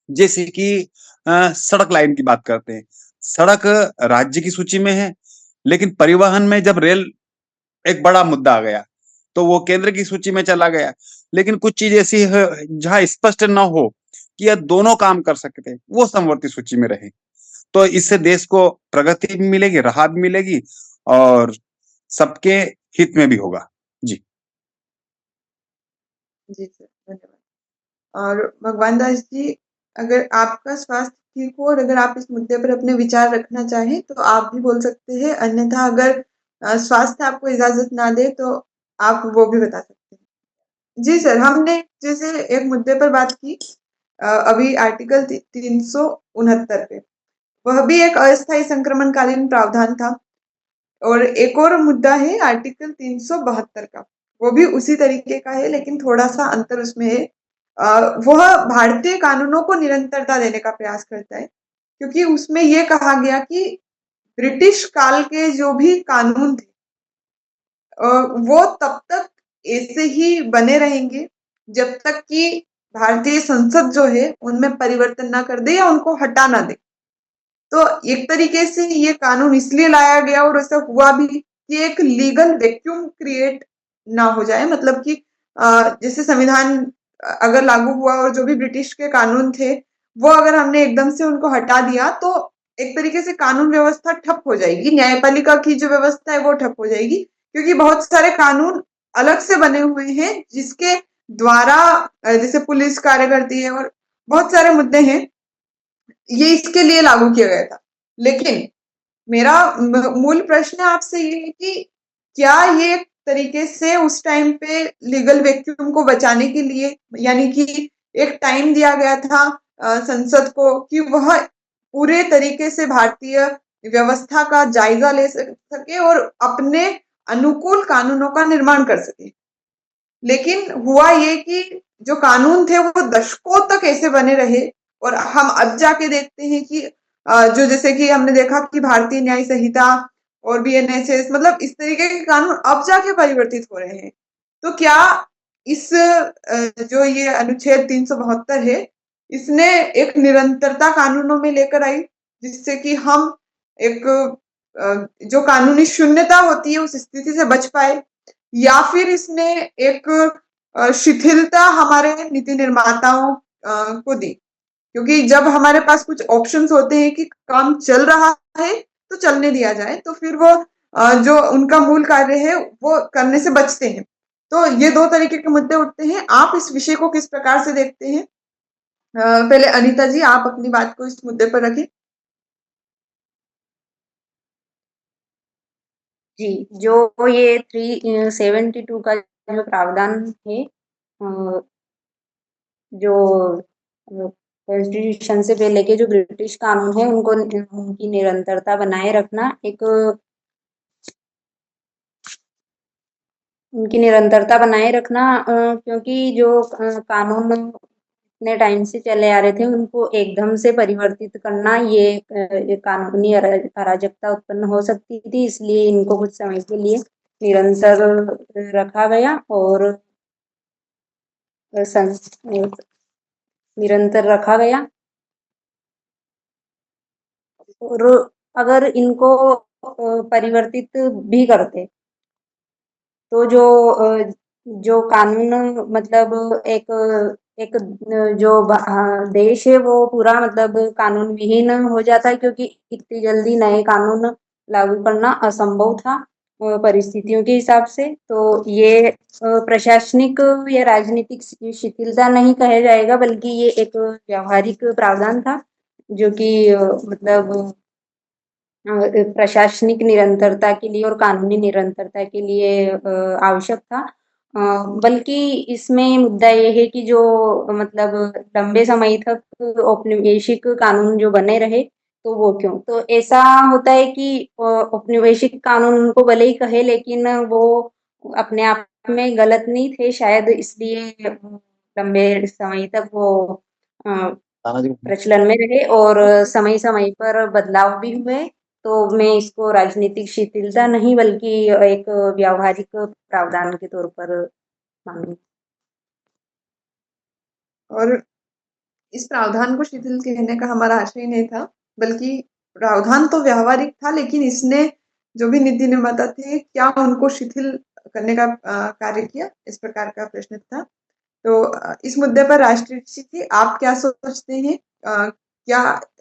जैसे कि सड़क लाइन की बात करते हैं, सड़क राज्य की सूची में है, लेकिन परिवहन में जब रेल एक बड़ा मुद्दा आ गया तो वो केंद्र की सूची में चला गया। लेकिन कुछ चीज ऐसी है जहां स्पष्ट न हो कि यह दोनों काम कर सकते हैं, वो समवर्ती सूची में रहे। तो इससे देश को प्रगति भी मिलेगी, राहत भी मिलेगी और सबके हित में भी होगा। जी जी सर, धन्यवाद। और भगवान दास जी, अगर आपका स्वास्थ्य ठीक हो और अगर आप इस मुद्दे पर अपने विचार रखना चाहें तो आप भी बोल सकते हैं, अन्यथा अगर स्वास्थ्य आपको इजाजत ना दे तो आप वो भी बता सकते हैं। जी सर, हमने जैसे एक मुद्दे पर बात की अभी आर्टिकल 369 पे, वह भी एक अस्थायी संक्रमणकालीन प्रावधान था। और एक और मुद्दा है आर्टिकल 372 का, वो भी उसी तरीके का है लेकिन थोड़ा सा अंतर उसमें है। वह भारतीय कानूनों को निरंतरता देने का प्रयास करता है, क्योंकि उसमें ये कहा गया कि ब्रिटिश काल के जो भी कानून थे वो तब तक ऐसे ही बने रहेंगे जब तक कि भारतीय संसद जो है उनमें परिवर्तन ना कर दे या उनको हटा ना दे। तो एक तरीके से ये कानून इसलिए लाया गया और ऐसा हुआ भी कि एक लीगल वैक्यूम क्रिएट ना हो जाए। मतलब कि जैसे संविधान अगर लागू हुआ और जो भी ब्रिटिश के कानून थे वो अगर हमने एकदम से उनको हटा दिया तो एक तरीके से कानून व्यवस्था ठप हो जाएगी, न्यायपालिका की जो व्यवस्था है वो ठप हो जाएगी, क्योंकि बहुत सारे कानून अलग से बने हुए हैं जिसके द्वारा जैसे पुलिस कार्य करती है और बहुत सारे मुद्दे हैं, ये इसके लिए लागू किया गया था। लेकिन मेरा मूल प्रश्न आपसे ये है कि क्या ये एक तरीके से उस टाइम पे लीगल वैक्यूम को बचाने के लिए, यानी कि एक टाइम दिया गया था संसद को कि वह पूरे तरीके से भारतीय व्यवस्था का जायजा ले सके और अपने अनुकूल कानूनों का निर्माण कर सके। लेकिन हुआ ये कि जो कानून थे वो दशकों तक ऐसे बने रहे और हम अब जाके देखते हैं कि जो जैसे कि हमने देखा कि भारतीय न्याय संहिता और बीएनएसएस, मतलब इस तरीके के कानून अब जाके परिवर्तित हो रहे हैं। तो क्या इस जो ये अनुच्छेद 372 है, इसने एक निरंतरता कानूनों में लेकर आई, जिससे कि हम एक जो कानूनी शून्यता होती है उस स्थिति से बच पाए, या फिर इसने एक शिथिलता हमारे नीति निर्माताओं को दी? क्योंकि जब हमारे पास कुछ ऑप्शंस होते हैं कि काम चल रहा है तो चलने दिया जाए, तो फिर वो जो उनका मूल कार्य है वो करने से बचते हैं। तो ये दो तरीके के मुद्दे उठते हैं। आप इस विषय को किस प्रकार से देखते हैं? पहले अनीता जी, आप अपनी बात को इस मुद्दे पर रखें। जी, जो ये 372 का जो प्रावधान है, जो कॉन्स्टिट्यूशन से पहले के जो ब्रिटिश कानून है उनको उनकी निरंतरता बनाए रखना क्योंकि जो कानून इतने टाइम से चले आ रहे थे उनको एकदम से परिवर्तित करना ये कानूनी अराजकता उत्पन्न हो सकती थी, इसलिए इनको कुछ समय के लिए निरंतर रखा गया और निरंतर रखा गया। और अगर इनको परिवर्तित भी करते तो जो कानून मतलब एक जो देश है वो पूरा मतलब कानून विहीन हो जाता है, क्योंकि इतनी जल्दी नए कानून लागू करना असंभव था परिस्थितियों के हिसाब से। तो ये प्रशासनिक या राजनीतिक शिथिलता नहीं कहा जाएगा, बल्कि ये एक व्यावहारिक प्रावधान था जो कि मतलब प्रशासनिक निरंतरता के लिए और कानूनी निरंतरता के लिए आवश्यक था। बल्कि इसमें मुद्दा ये है कि जो मतलब लंबे समय तक औपनिवेशिक कानून जो बने रहे, तो वो क्यों? तो ऐसा होता है कि औपनिवेशिक कानून उनको भले ही कहे, लेकिन वो अपने आप में गलत नहीं थे, शायद इसलिए लंबे समय तक वो प्रचलन में रहे और समय समय पर बदलाव भी हुए। तो मैं इसको राजनीतिक शिथिलता नहीं बल्कि एक व्यावहारिक प्रावधान के तौर पर मानूंगी। और इस प्रावधान को शिथिल कहने का हमारा आशय नहीं था, बल्कि प्रावधान तो व्यावहारिक था, लेकिन इसने जो भी नीति निर्माता थे क्या उनको शिथिल करने का कार्य किया, इस प्रकार का प्रश्न था। तो इस मुद्दे पर राष्ट्रीय जी आप क्या सोचते हैं? क्या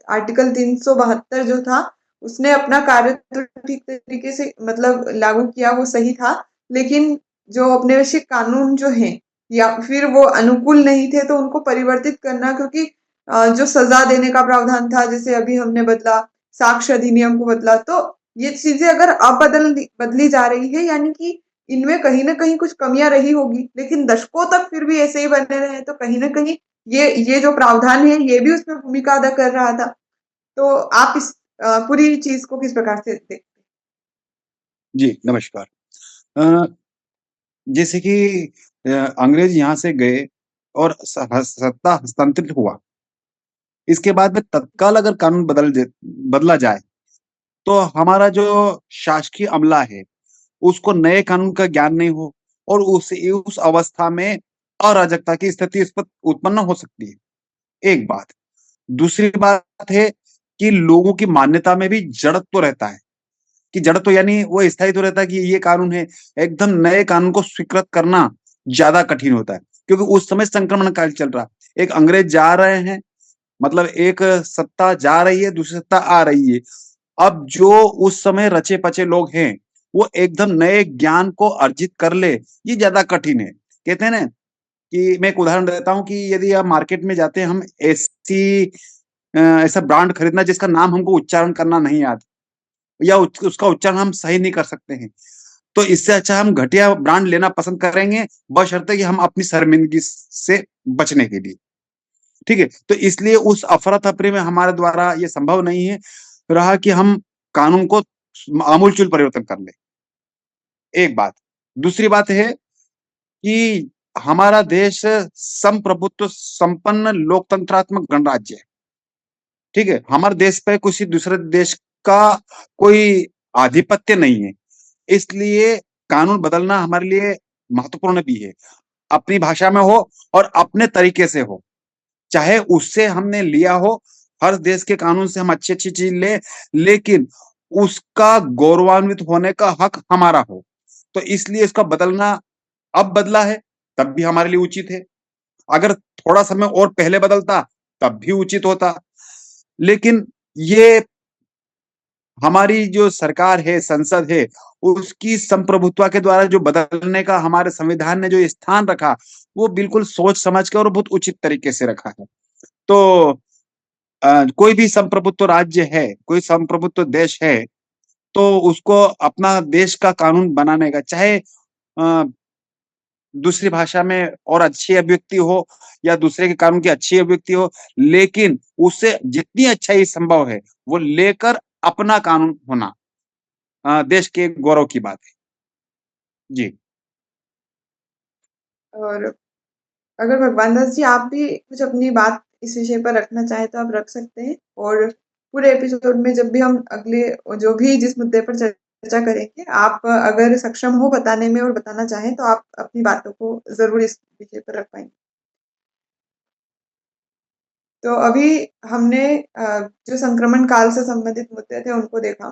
आर्टिकल 372 जो था उसने अपना कार्य तो ठीक तरीके से मतलब लागू किया, वो सही था, लेकिन जो औपनिवेशिक कानून जो है या फिर वो अनुकूल नहीं थे तो उनको परिवर्तित करना, क्योंकि जो सजा देने का प्रावधान था, जैसे अभी हमने बदला साक्ष्य अधिनियम को बदला, तो ये चीजें अगर अब बदली जा रही है, यानी कि इनमें कहीं ना कहीं कुछ कमियां रही होगी, लेकिन दशकों तक फिर भी ऐसे ही बने रहे, तो कहीं ना कहीं ये जो प्रावधान है ये भी उसमें भूमिका अदा कर रहा था। तो आप इस पूरी चीज को किस प्रकार से देखते हैं? जी नमस्कार। जैसे कि अंग्रेज यहाँ से गए और सत्ता हस्तांतरित हुआ, इसके बाद में तत्काल अगर कानून बदला जाए तो हमारा जो शासकीय अमला है उसको नए कानून का ज्ञान नहीं हो और उस अवस्था में अराजकता की स्थिति इस पर उत्पन्न हो सकती है, एक बात। दूसरी बात है कि लोगों की मान्यता में भी जड़त्व रहता है, कि जड़त्व यानी वो स्थायी तो रहता है कि ये कानून है, एकदम नए कानून को स्वीकृत करना ज्यादा कठिन होता है, क्योंकि उस समय संक्रमण काल चल रहा है। एक अंग्रेज जा रहे हैं, मतलब एक सत्ता जा रही है, दूसरी सत्ता आ रही है। अब जो उस समय रचे पचे लोग हैं वो एकदम नए ज्ञान को अर्जित कर ले, ये ज्यादा कठिन है। कहते हैं ना कि मैं एक उदाहरण देता हूँ कि यदि आप मार्केट में जाते हैं, हम ऐसा ब्रांड खरीदना जिसका नाम हमको उच्चारण करना नहीं आता या उसका उच्चारण हम सही नहीं कर सकते हैं, तो इससे अच्छा हम घटिया ब्रांड लेना पसंद करेंगे, बशर्ते कि हम अपनी शर्मिंदगी से बचने के लिए। ठीक है, तो इसलिए उस अफरा तफरी में हमारे द्वारा ये संभव नहीं है रहा कि हम कानून को आमूलचूल परिवर्तन कर ले, एक बात। दूसरी बात है कि हमारा देश संप्रभुत्व संपन्न लोकतंत्रात्मक गणराज्य है। ठीक है, हमारे देश पे किसी दूसरे देश का कोई आधिपत्य नहीं है, इसलिए कानून बदलना हमारे लिए महत्वपूर्ण भी है, अपनी भाषा में हो और अपने तरीके से हो, चाहे उससे हमने लिया हो, हर देश के कानून से हम अच्छी-अच्छी चीज़ लें, लेकिन उसका गौरवान्वित होने का हक हमारा हो। तो इसलिए इसका बदलना अब बदला है, तब भी हमारे लिए उचित है। अगर थोड़ा समय और पहले बदलता, तब भी उचित होता। लेकिन ये हमारी जो सरकार है, संसद है, उसकी संप्रभुत्व के द्वारा जो बदलने का हमारे संविधान ने जो स्थान रखा, वो बिल्कुल सोच समझ के और बहुत उचित तरीके से रखा है। तो कोई भी संप्रभुत्व राज्य है, कोई संप्रभुत्व देश है, तो उसको अपना देश का कानून बनाने का, चाहे दूसरी भाषा में और अच्छी अभिव्यक्ति हो या दूसरे के कानून की अच्छी अभिव्यक्ति हो, लेकिन उससे जितनी अच्छाई संभव है, वो लेकर अपना कानून होना देश के गौरव की बात है। जी। और अगर भगवान दास जी आप भी कुछ अपनी बात इस विषय पर रखना चाहें तो आप रख सकते हैं, और पूरे एपिसोड में जब भी हम अगले जो भी जिस मुद्दे पर चर्चा करेंगे, आप अगर सक्षम हो बताने में और बताना चाहें तो आप अपनी बातों को ज़रूर इस विषय पर रख पाएँगे। तो अभी हमने जो संक्रमण काल से संबंधित मुद्दे थे उनको देखा।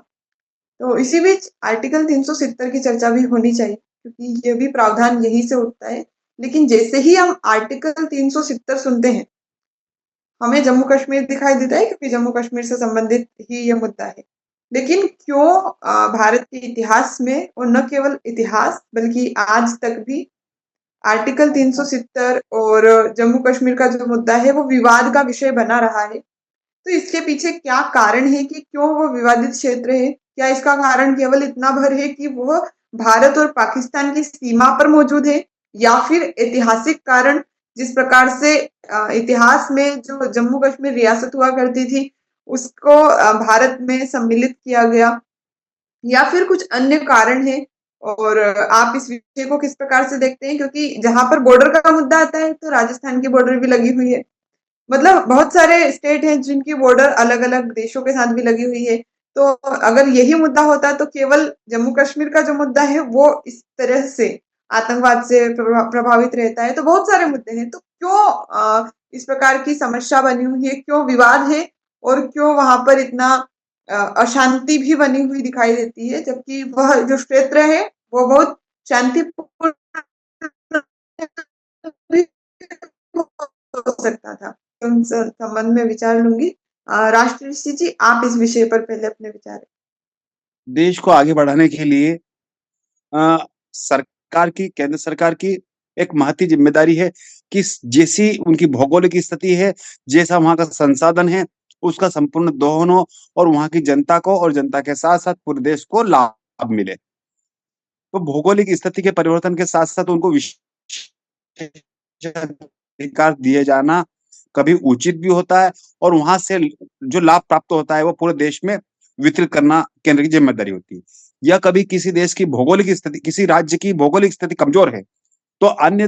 तो इसी बीच आर्टिकल 370 की चर्चा भी होनी चाहिए, क्योंकि ये भी प्रावधान यहीं से उठता है। लेकिन जैसे ही हम आर्टिकल 370 सुनते हैं, हमें जम्मू कश्मीर दिखाई देता है, क्योंकि जम्मू कश्मीर से संबंधित ही ये मुद्दा है। लेकिन क्यों भारत के इतिहास में, और न केवल इतिहास बल्कि आज तक भी आर्टिकल 370 और जम्मू कश्मीर का जो मुद्दा है वो विवाद का विषय बना रहा है? तो इसके पीछे क्या कारण है कि क्यों वो विवादित क्षेत्र है? क्या इसका कारण केवल इतना भर है कि वो भारत और पाकिस्तान की सीमा पर मौजूद है, या फिर ऐतिहासिक कारण, जिस प्रकार से इतिहास में जो जम्मू कश्मीर रियासत हुआ करती थी उसको भारत में सम्मिलित किया गया, या फिर कुछ अन्य कारण है? और आप इस विषय को किस प्रकार से देखते हैं? क्योंकि जहाँ पर बॉर्डर का मुद्दा आता है तो राजस्थान की बॉर्डर भी लगी हुई है, मतलब बहुत सारे स्टेट हैं जिनकी बॉर्डर अलग-अलग देशों के साथ भी लगी हुई है। तो अगर यही मुद्दा होता तो केवल जम्मू कश्मीर का जो मुद्दा है वो इस तरह से आतंकवाद से प्रभावित रहता है, तो बहुत सारे मुद्दे हैं। तो क्यों इस प्रकार की समस्या बनी हुई है? क्यों विवाद है? और क्यों वहाँ पर इतना अशांति भी बनी हुई दिखाई देती है, जबकि वह जो क्षेत्र है वो बहुत शांतिपूर्ण भी हो सकता था। उन संबंध में विचार लूंगी। राष्ट्रऋषि जी, आप इस विषय पर पहले अपने विचार रखें। देश को आगे बढ़ाने के लिए सरकार की, केंद्र सरकार की एक महती जिम्मेदारी है कि जैसी उनकी भौगोलिक स्थिति है, जैसा वहाँ का संसाधन है, उसका संपूर्ण दोहन हो और वहाँ की जनता को और जनता के साथ-साथ पूरे देश को लाभ मिले। तो भौगोलिक स्थिति के परिवर्तन के साथ-साथ उनको विशेषाधिकार दिए जाना कभी उचित भी होता है, और वहाँ से जो लाभ प्राप्त होता है वो पूरे देश में वितरित करना केंद्र की जिम्मेदारी होती है। या कभी किसी देश की भौगोलिक स्थिति, किसी राज्य की भौगोलिक स्थिति कमजोर है, तो अन्य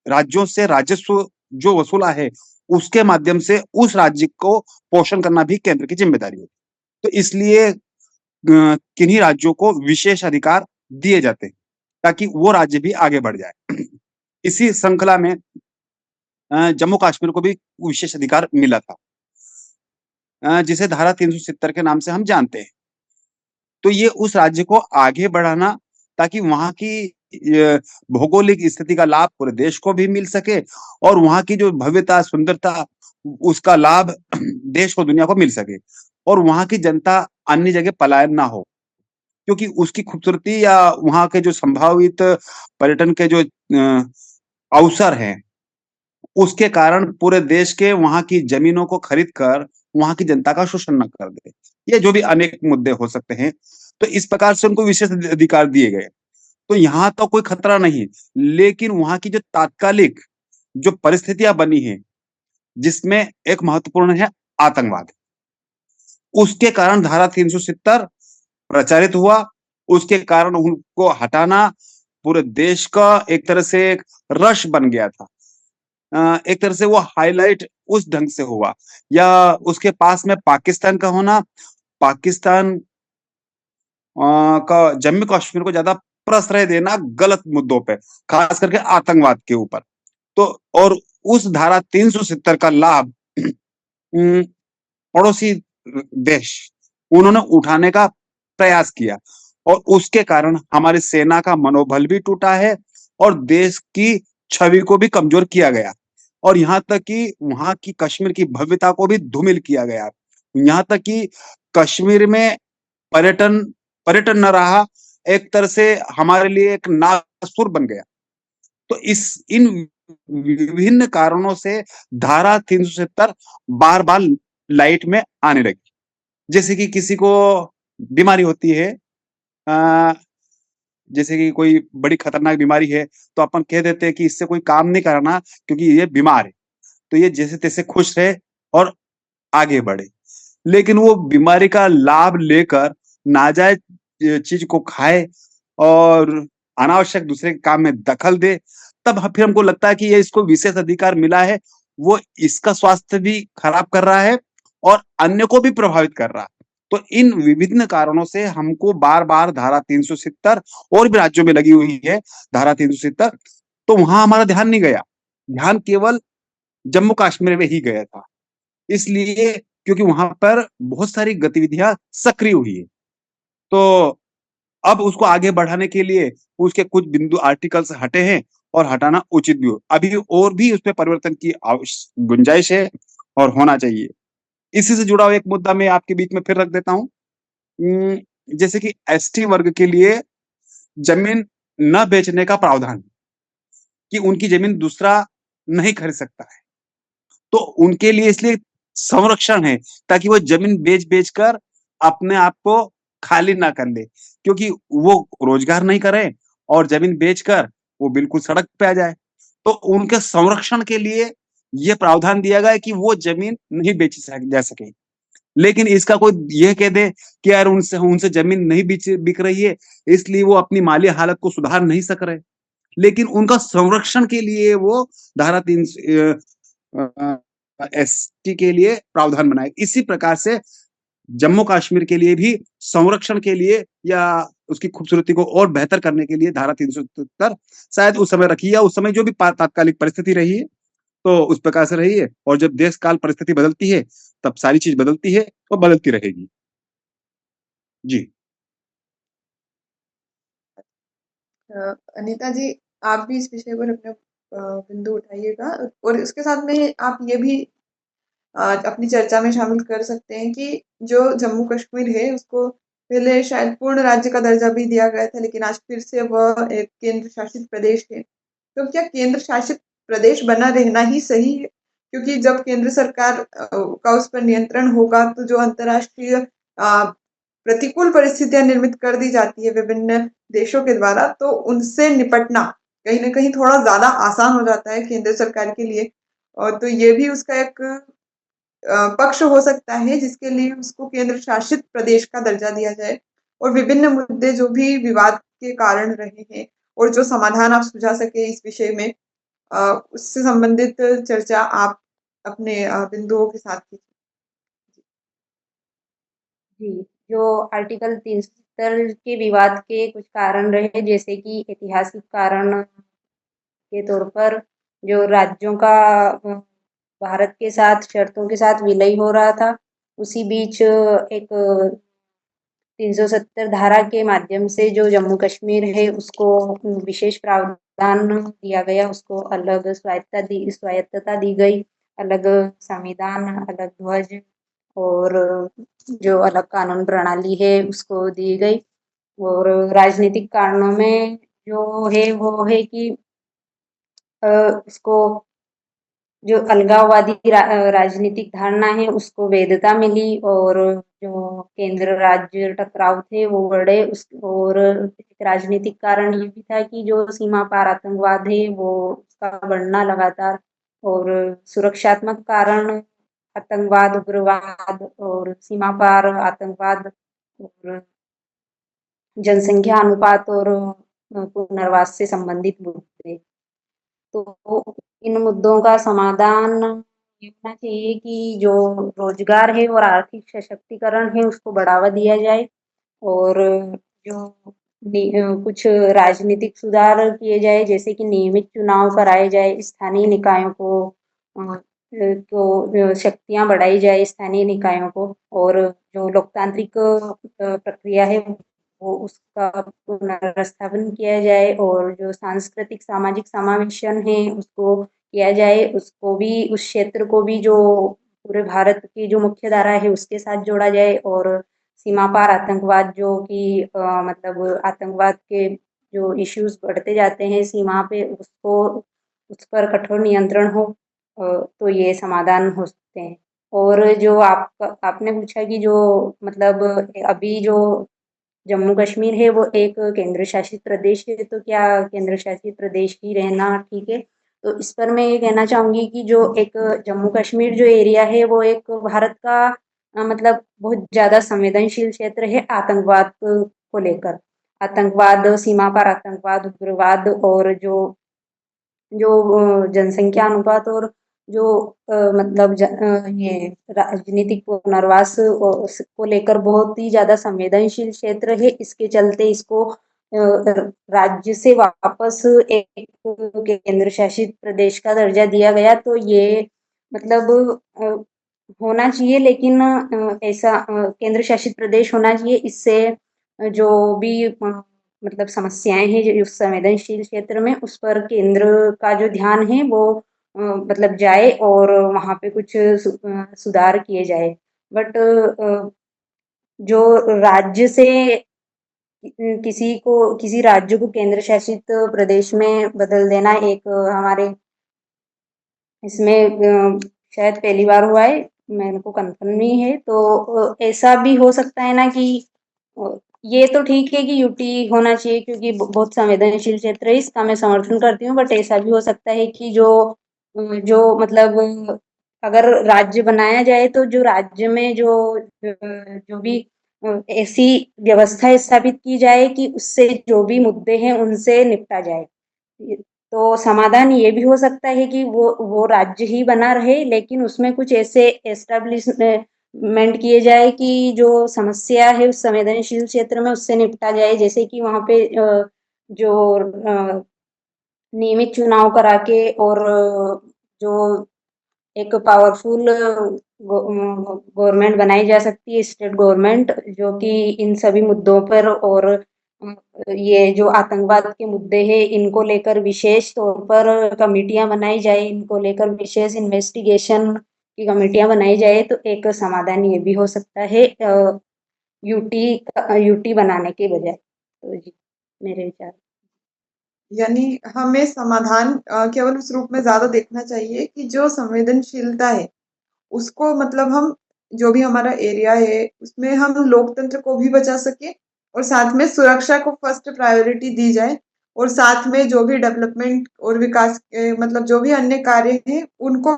राज्यों से राजस्व जो वसूला है, उसके माध्यम से उस राज्य को पोषण करना भी केंद्र की जिम्मेदारी होती है। तो इसलिए किन्हीं राज्यों को विशेष अधिकार दिए जाते हैं, ताकि वो राज्य भी आगे बढ़ जाए। इसी श्रृंखला में जम्मू कश्मीर को भी विशेष अधिकार मिला था, जिसे धारा 370 के नाम से हम जानते हैं। तो ये उस राज्य को आगे बढ़ाना, ताकि वहाँ की भौगोलिक स्थिति का लाभ पूरे देश को भी मिल सके, और वहाँ की जो भव्यता, सुंदरता, उसका लाभ देश और दुनिया को मिल सके, और वहाँ की जनता अन्य जगह पलायन ना हो, क्योंकि उसकी खूबसूरती या वहाँ के जो संभावित पर्यटन के जो अवसर हैं, उसके कारण पूरे देश के वहाँ की जमीनों को खरीद कर वहाँ की जनता का शोषण न कर दे। ये जो भी अनेक मुद्दे हो सकते हैं, तो इस प्रकार से उनको विशेष अधिकार दिए गए। तो यहाँ तो कोई खतरा नहीं, लेकिन वहाँ की जो तात्कालिक जो परिस्थितियां बनी हैं, जिसमें एक महत्वपूर्ण है आतंकवाद, उसके कारण धारा 370 प्रचारित हुआ। उसके कारण उनको हटाना पूरे देश का एक तरह से एक रश बन गया था। एक तरह से वो हाईलाइट उस ढंग से हुआ, या उसके पास में पाकिस्तान का होना, पाकिस्तान का जम्मू कश्मीर को ज्यादा प्रश्रय देना गलत मुद्दों पे, खास करके आतंकवाद के ऊपर। तो और उस धारा 370 का लाभ पड़ोसी देश उन्होंने उठाने का प्रयास किया और उसके कारण हमारी सेना का मनोबल भी टूटा है और देश की छवि को भी कमजोर किया गया और यहाँ तक कि वहां की कश्मीर की भव्यता को भी धूमिल किया गया। यहाँ तक कि कश्मीर में पर्यटन पर्यटन न रहा, एक तरह से हमारे लिए एक नासूर बन गया। तो इन विभिन्न कारणों से धारा 370 बार बार लाइट में आने लगी। जैसे कि किसी को बीमारी होती है, जैसे कि कोई बड़ी खतरनाक बीमारी है, तो अपन कह देते हैं कि इससे कोई काम नहीं करना क्योंकि ये बीमार है, तो ये जैसे तैसे खुश रहे और आगे बढ़े। लेकिन वो बीमारी का लाभ लेकर नाजायज चीज को खाए और अनावश्यक दूसरे के काम में दखल दे, तब फिर हमको लगता है कि ये इसको विशेष अधिकार मिला है, वो इसका स्वास्थ्य भी खराब कर रहा है और अन्य को भी प्रभावित कर रहा है। तो इन विभिन्न कारणों से हमको बार बार धारा 370 और भी राज्यों में लगी हुई है धारा 370, तो वहां हमारा ध्यान नहीं गया, ध्यान केवल जम्मू कश्मीर में ही गया था। इसलिए क्योंकि वहां पर बहुत सारी गतिविधियां सक्रिय हुई है, तो अब उसको आगे बढ़ाने के लिए उसके कुछ बिंदु आर्टिकल्स हटे हैं और हटाना उचित भी हो। अभी और भी उसमें परिवर्तन की गुंजाइश है और होना चाहिए। इसी से जुड़ा हुआ एक मुद्दा मैं आपके बीच में फिर रख देता हूँ। जैसे कि एसटी वर्ग के लिए जमीन न बेचने का प्रावधान कि उनकी जमीन दूसरा नहीं खरीद सकता है, तो उनके लिए इसलिए संरक्षण है ताकि वो जमीन बेच बेच कर अपने आप को खाली ना कर ले, क्योंकि वो रोजगार नहीं करे और जमीन बेचकर वो बिल्कुल सड़क पे आ जाए। तो उनके संरक्षण के लिए ये प्रावधान दिया गया है कि वो जमीन नहीं बेची जा सके। लेकिन इसका कोई ये कह दे कि यार उनसे उनसे जमीन नहीं बिक रही है, इसलिए वो अपनी माली हालत को सुधार नहीं सक रहे, लेकिन उनका संरक्षण के लिए वो धारा 3 एसटी के लिए प्रावधान बनाए। इसी प्रकार से जम्मू कश्मीर के लिए भी संरक्षण के लिए या उसकी खूबसूरती को और बेहतर करने के लिए धारा 370 शायद उस समय रखी है, उस समय जो भी तात्कालिक परिस्थिति रही है तो उस प्रकार से रही है, और जब देश काल परिस्थिति बदलती है तब सारी चीज बदलती है और बदलती रहेगी। जी। अनीता जी, आप भी इस विषय पर अपना बिंदु उठाइएगा और इसके साथ में आप ये भी अपनी चर्चा में शामिल कर सकते हैं कि जो जम्मू कश्मीर है उसको पहले शायद पूर्ण राज्य का दर्जा भी दिया गया था, लेकिन आज फिर से वह एक केंद्र शासित प्रदेश है। तो क्या केंद्र शासित प्रदेश बना रहना ही सही है? क्योंकि जब केंद्र सरकार का उस पर नियंत्रण होगा तो जो अंतर्राष्ट्रीय प्रतिकूल परिस्थितियां निर्मित कर दी जाती है विभिन्न देशों के द्वारा, तो उनसे निपटना कहीं ना कहीं थोड़ा ज्यादा आसान हो जाता है केंद्र सरकार के लिए। और तो ये भी उसका एक पक्ष हो सकता है जिसके लिए उसको केंद्र शासित प्रदेश का दर्जा दिया जाए और विभिन्न मुद्दे जो भी विवाद के कारण रहे हैं और जो समाधान आप सुझा सके इस विषय में, उससे संबंधित चर्चा आप अपने बिंदुओं के साथ कीजिए। जी, जो आर्टिकल 370 के विवाद के कुछ कारण रहे, जैसे कि ऐतिहासिक कारण के तौर पर जो राज्यों का भारत के साथ शर्तों के साथ विलय हो रहा था, उसी बीच एक 370 धारा के माध्यम से जो जम्मू कश्मीर है उसको विशेष प्रावधान दिया गया, उसको अलग स्वायत्तता दी गई, अलग संविधान, अलग ध्वज और जो अलग कानून प्रणाली है उसको दी गई। और राजनीतिक कारणों में जो है वो है कि उसको जो अलगाववादी राजनीतिक धारणा है उसको वैधता मिली और जो केंद्र राज्य टकराव थे वो बढ़े। और एक राजनीतिक कारण ये भी था कि जो सीमा पार आतंकवाद है वो उसका बढ़ना लगातार, और सुरक्षात्मक कारण आतंकवाद, उग्रवाद और सीमा पार आतंकवाद और जनसंख्या अनुपात और पुनर्वास से संबंधित मुद्दे। तो इन मुद्दों का समाधान ये होना चाहिए कि जो रोजगार है और आर्थिक सशक्तिकरण है उसको बढ़ावा दिया जाए, और जो कुछ राजनीतिक सुधार किए जाए, जैसे कि नियमित चुनाव कराए जाए, स्थानीय निकायों को शक्तियां बढ़ाई जाए स्थानीय निकायों को, और जो लोकतांत्रिक प्रक्रिया है वो उसका पुनर्स्थापन किया जाए, और जो सांस्कृतिक सामाजिक समावेशन है उसको किया जाए, उसको भी, उस क्षेत्र को भी जो पूरे भारत की जो मुख्य धारा है उसके साथ जोड़ा जाए, और सीमा पार आतंकवाद जो कि मतलब आतंकवाद के जो इश्यूज बढ़ते जाते हैं सीमा पे, उसको, उस पर कठोर नियंत्रण हो, तो ये समाधान हो सकते हैं। और जो आपने पूछा कि जो मतलब अभी जो जम्मू कश्मीर है वो एक केंद्र शासित प्रदेश है, तो क्या केंद्र शासित प्रदेश ही रहना ठीक है? तो इस पर मैं ये कहना चाहूंगी कि जो एक जम्मू कश्मीर जो एरिया है वो एक भारत का मतलब बहुत ज्यादा संवेदनशील क्षेत्र है आतंकवाद को लेकर। आतंकवाद, सीमा पार आतंकवाद, उग्रवाद, और जो जो जनसंख्या अनुपात, और जो मतलब ये राजनीतिक पुनर्वास को लेकर बहुत ही ज्यादा संवेदनशील क्षेत्र है। इसके चलते इसको राज्य से वापस एक केंद्र शासित प्रदेश का दर्जा दिया गया। तो ये मतलब होना चाहिए, लेकिन ऐसा केंद्र शासित प्रदेश होना चाहिए। इससे जो भी मतलब समस्याएं हैं जो उस संवेदनशील क्षेत्र में, उस पर केंद्र का जो ध्यान है वो मतलब जाए, और वहां पे कुछ सुधार किए जाए। बट जो राज्य से किसी राज्य को केंद्र शासित प्रदेश में बदल देना एक हमारे इसमें शायद पहली बार हुआ है, मेरे को कंफर्म नहीं है। तो ऐसा भी हो सकता है ना कि ये तो ठीक है कि यूटी होना चाहिए क्योंकि बहुत संवेदनशील क्षेत्र है, इसका मैं समर्थन करती हूँ। बट ऐसा भी हो सकता है कि जो मतलब अगर राज्य बनाया जाए तो जो राज्य में जो भी ऐसी व्यवस्था स्थापित की जाए कि उससे जो भी मुद्दे हैं उनसे निपटा जाए। तो समाधान ये भी हो सकता है कि वो राज्य ही बना रहे, लेकिन उसमें कुछ ऐसे एस्टेब्लिशमेंट किए जाए कि जो समस्या है उस संवेदनशील क्षेत्र में उससे निपटा जाए। जैसे कि वहां पे जो नियमित चुनाव करा के, और जो एक पावरफुल गवर्नमेंट बनाई जा सकती है, स्टेट गवर्नमेंट, जो कि इन सभी मुद्दों पर, और ये जो आतंकवाद के मुद्दे हैं इनको लेकर विशेष तौर पर कमेटियां बनाई जाए, इनको लेकर विशेष इन्वेस्टिगेशन की कमेटियां बनाई जाए, तो एक समाधान ये भी हो सकता है यूटी बनाने के बजाय। तो जी, मेरे विचार। यानी हमें समाधान केवल उस रूप में ज्यादा देखना चाहिए कि जो संवेदनशीलता है उसको मतलब हम जो भी हमारा एरिया है उसमें हम लोकतंत्र को भी बचा सके, और साथ में सुरक्षा को फर्स्ट प्रायोरिटी दी जाए, और साथ में जो भी डेवलपमेंट और विकास मतलब जो भी अन्य कार्य हैं उनको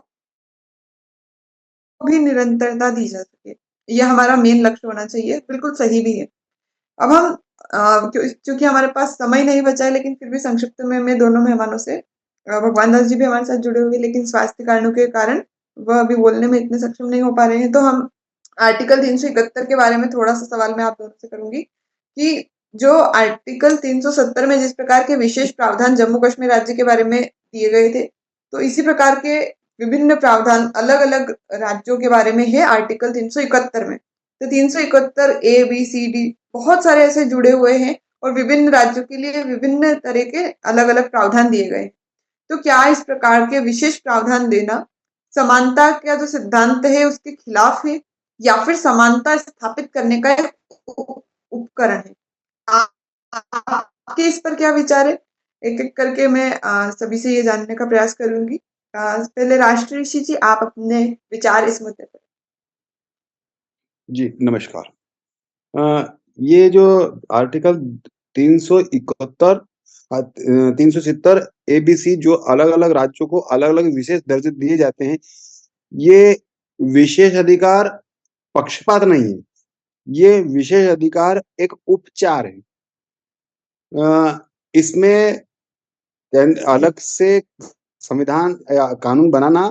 भी निरंतरता दी जा सके। यह हमारा मेन लक्ष्य होना चाहिए, बिल्कुल सही भी है। अब हम क्योंकि हमारे पास समय नहीं बचा है, लेकिन फिर भी संक्षिप्त में मैं दोनों मेहमानों से भगवान दास जी भी हमारे साथ जुड़े हुए, लेकिन स्वास्थ्य कारणों के कारण वह अभी बोलने में इतने सक्षम नहीं हो पा रहे हैं। तो हम आर्टिकल 371 के बारे में थोड़ा सा सवाल मैं आप दोनों से करूंगी कि जो आर्टिकल 370 में जिस प्रकार के विशेष प्रावधान जम्मू कश्मीर राज्य के बारे में दिए गए थे, तो इसी प्रकार के विभिन्न प्रावधान अलग अलग राज्यों के बारे में है आर्टिकल 371 में। तो 371 ए बी सी डी बहुत सारे ऐसे जुड़े हुए हैं, और विभिन्न राज्यों के लिए विभिन्न तरह के अलग अलग प्रावधान दिए गए। तो क्या इस प्रकार के विशेष प्रावधान देना समानता का जो सिद्धांत है उसके खिलाफ है, या फिर समानता स्थापित करने का एक उपकरण है? आपके इस पर क्या विचार है? एक एक करके मैं सभी से ये जानने का प्रयास करूंगी। पहले राष्ट्रीय ऋषि जी, आप अपने विचार इस मुद्दे पर। जी नमस्कार। ये जो आर्टिकल 371 370 एबीसी जो अलग अलग राज्यों को अलग अलग विशेष दर्जे दिए जाते हैं, ये विशेष अधिकार पक्षपात नहीं है, ये विशेष अधिकार एक उपचार है। इसमें अलग से संविधान या कानून बनाना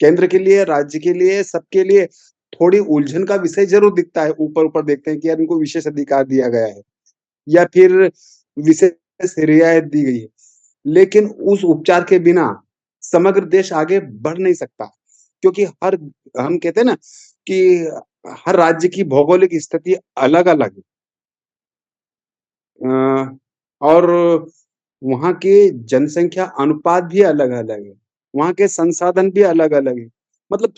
केंद्र के लिए, राज्य के लिए, सबके लिए थोड़ी उलझन का विषय जरूर दिखता है। ऊपर ऊपर देखते हैं कि यार इनको विशेष अधिकार दिया गया है, या फिर विशेष रियायत दी गई है, लेकिन उस उपचार के बिना समग्र देश आगे बढ़ नहीं सकता, क्योंकि हम कहते हैं ना कि हर राज्य की भौगोलिक स्थिति अलग-अलग है। और वहाँ के जनसंख्या अनुपात भी अलग-अलग है, वहाँ के संसाधन भी अलग-अलग है। मतलब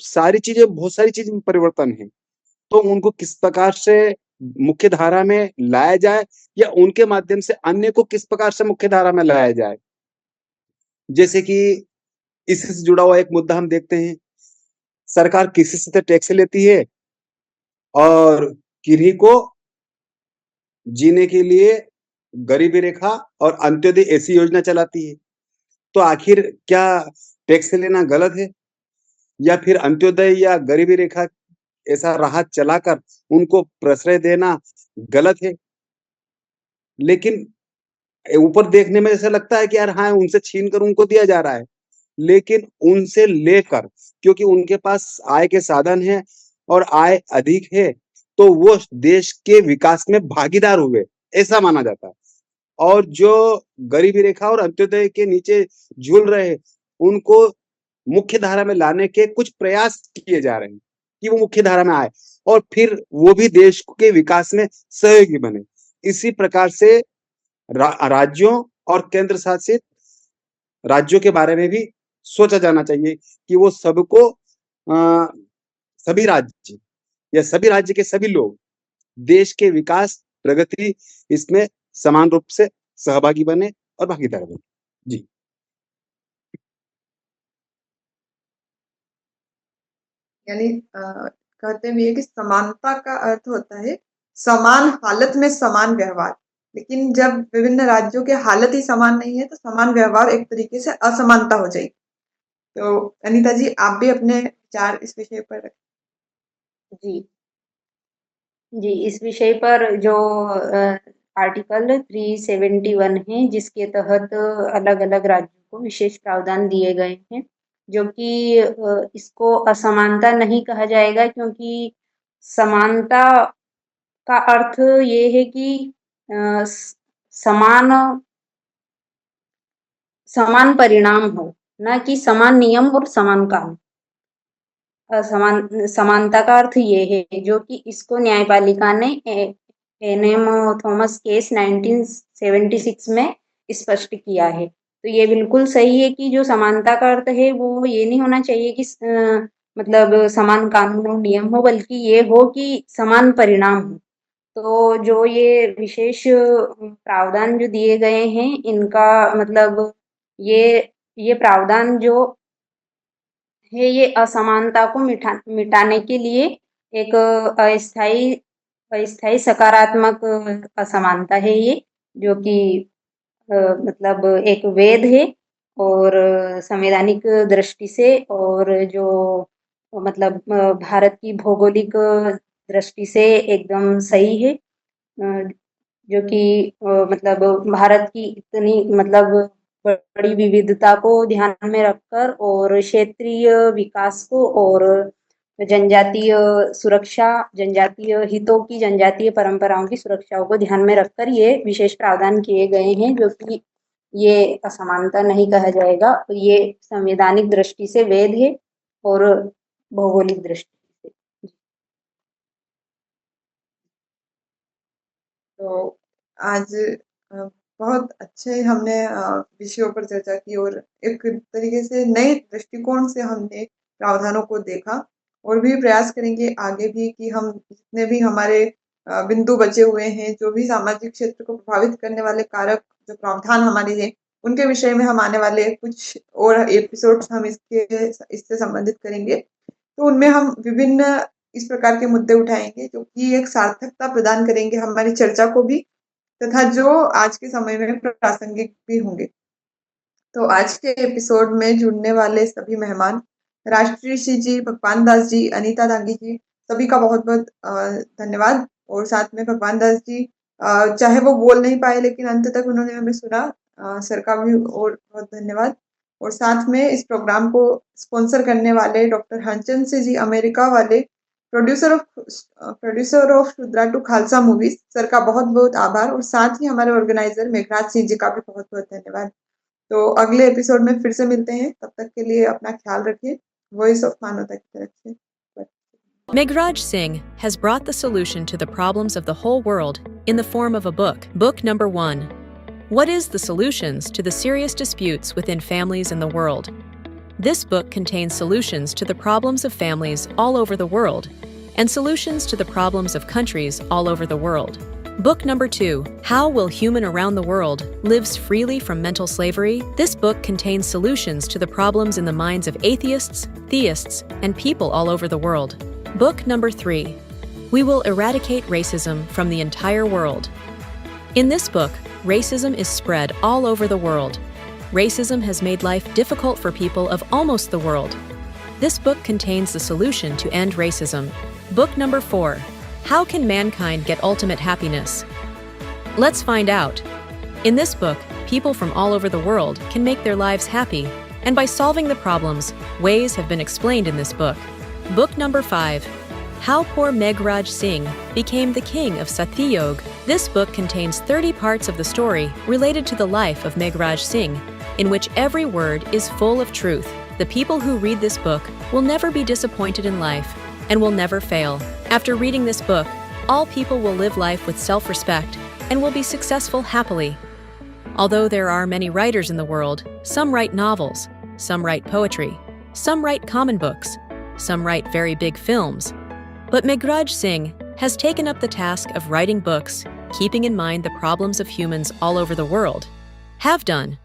बहुत सारी चीज़ में परिवर्तन है। तो उनको किस प्रकार से मुख्य धारा में लाया जाए या उनके माध्यम से अन्य को किस प्रकार से मुख्य धारा में लाया जाए। जैसे कि इससे जुड़ा हुआ एक मुद्दा हम देखते हैं, सरकार किसी से तो टैक्स लेती है और किन्हीं को जीने के लिए गरीबी रेखा और अंत्योदय ऐसी योजना चलाती है। तो आखिर क्या टैक्स लेना गलत है? या फिर अंत्योदय या गरीबी रेखा ऐसा राहत चलाकर उनको प्रश्रय देना गलत है? लेकिन ऊपर देखने में ऐसा लगता है कि यार हाँ, उनसे छीन कर उनको दिया जा रहा है। लेकिन उनसे लेकर, क्योंकि उनके पास आय के साधन हैं और आय अधिक है, तो वो देश के विकास में भागीदार हुए, ऐसा माना जाता है। और जो गरीबी रेखा और अंत्योदय के नीचे झूल रहे, उनको मुख्य धारा में लाने के कुछ प्रयास किए जा रहे हैं कि वो मुख्य धारा में आए और फिर वो भी देश के विकास में सहयोगी बने। इसी प्रकार से राज्यों और केंद्र शासित राज्यों के बारे में भी सोचा जाना चाहिए कि वो सभी राज्य के सभी लोग देश के विकास, प्रगति इसमें समान रूप से सहभागी बने और भागीदार बने। जी। यानी कहते भी है कि समानता का अर्थ होता है समान हालत में समान व्यवहार। लेकिन जब विभिन्न राज्यों के हालत ही समान नहीं है तो समान व्यवहार एक तरीके से असमानता हो जाएगी। तो अनीता जी, आप भी अपने विचार इस विषय पर रखें। जी जी, इस विषय पर जो आर्टिकल 371 है, जिसके तहत अलग-अलग राज्यों को विशेष प्रावधान दिए गए हैं, जो कि इसको असमानता नहीं कहा जाएगा, क्योंकि समानता का अर्थ ये है कि समान समान परिणाम हो, ना कि समान नियम और समान कानून। समानता का अर्थ ये है, जो कि इसको न्यायपालिका ने एनएम थॉमस केस 1976 में स्पष्ट किया है। तो ये बिल्कुल सही है कि जो समानता का अर्थ है वो ये नहीं होना चाहिए कि मतलब समान कानून और नियम हो, बल्कि ये हो कि समान परिणाम हो। तो जो ये विशेष प्रावधान जो दिए गए हैं, इनका मतलब ये प्रावधान जो है, ये असमानता को मिटाने के लिए एक अस्थायी सकारात्मक असमानता है ये, जो कि मतलब एक वेद है और संवैधानिक दृष्टि से, और जो मतलब भारत की भौगोलिक दृष्टि से एकदम सही है, जो कि मतलब भारत की इतनी मतलब बड़ी विविधता को ध्यान में रखकर और क्षेत्रीय विकास को और जनजातीय सुरक्षा, जनजातीय हितों की, जनजातीय परंपराओं की सुरक्षाओं को ध्यान में रखकर ये विशेष प्रावधान किए गए हैं, जो कि ये असमानता नहीं कहा जाएगा। ये संवैधानिक दृष्टि से वैध है और भौगोलिक दृष्टि से। तो आज बहुत अच्छे हमने विषयों पर चर्चा की और एक तरीके से नए दृष्टिकोण से हमने प्रावधानों को देखा, और भी प्रयास करेंगे आगे भी कि हम जितने भी हमारे बिंदु बचे हुए हैं, जो भी सामाजिक क्षेत्र को प्रभावित करने वाले कारक जो प्रावधान हमारे हैं, उनके विषय में हम आने वाले कुछ और एपिसोड्स हम इससे संबंधित करेंगे। तो उनमें हम विभिन्न इस प्रकार के मुद्दे उठाएंगे जो कि एक सार्थकता प्रदान करेंगे हमारी चर्चा को भी, तथा जो आज के समय में प्रासंगिक भी होंगे। तो आज के एपिसोड में जुड़ने वाले सभी मेहमान राष्ट्रीय जी, भगवान दास जी, अनीता दांगी जी, सभी का बहुत बहुत धन्यवाद। और साथ में भगवान दास जी, चाहे वो बोल नहीं पाए लेकिन अंत तक उन्होंने हमें सुना, सर का भी और बहुत धन्यवाद। और साथ में इस प्रोग्राम को स्पॉन्सर करने वाले डॉक्टर हंचन से जी, अमेरिका वाले, producer of Shudra to Khalsa movies sir का बहुत बहुत आभार, और साथ ही हमारे ऑर्गेनाइजर मेघराज सिंह जी का भी बहुत बहुत धन्यवाद। तो अगले एपिसोड में फिर से मिलते हैं, तब तक के लिए अपना ख्याल रखिए। वॉइस ऑफ मानवता की तरफ से Meghraj Singh has brought the solution to the problems of the whole world in the form of a book. Book number 1. What is the solutions to the serious disputes within families in the world? This book contains solutions to the problems of families all over the world and solutions to the problems of countries all over the world. Book number 2. How will human around the world lives freely from mental slavery? This book contains solutions to the problems in the minds of atheists, theists, and people all over the world. Book number 3. We will eradicate racism from the entire world. In this book, racism is spread all over the world. Racism has made life difficult for people of almost the world. This book contains the solution to end racism. Book number 4. How can mankind get ultimate happiness? Let's find out. In this book, people from all over the world can make their lives happy, and by solving the problems, ways have been explained in this book. Book number 5. How poor Meghraj Singh became the king of Satyayog. This book contains 30 parts of the story related to the life of Meghraj Singh, in which every word is full of truth. The people who read this book will never be disappointed in life and will never fail. After reading this book, all people will live life with self-respect and will be successful happily. Although there are many writers in the world, some write novels, some write poetry, some write common books, some write very big films. But Meghraj Singh has taken up the task of writing books, keeping in mind the problems of humans all over the world. Have done.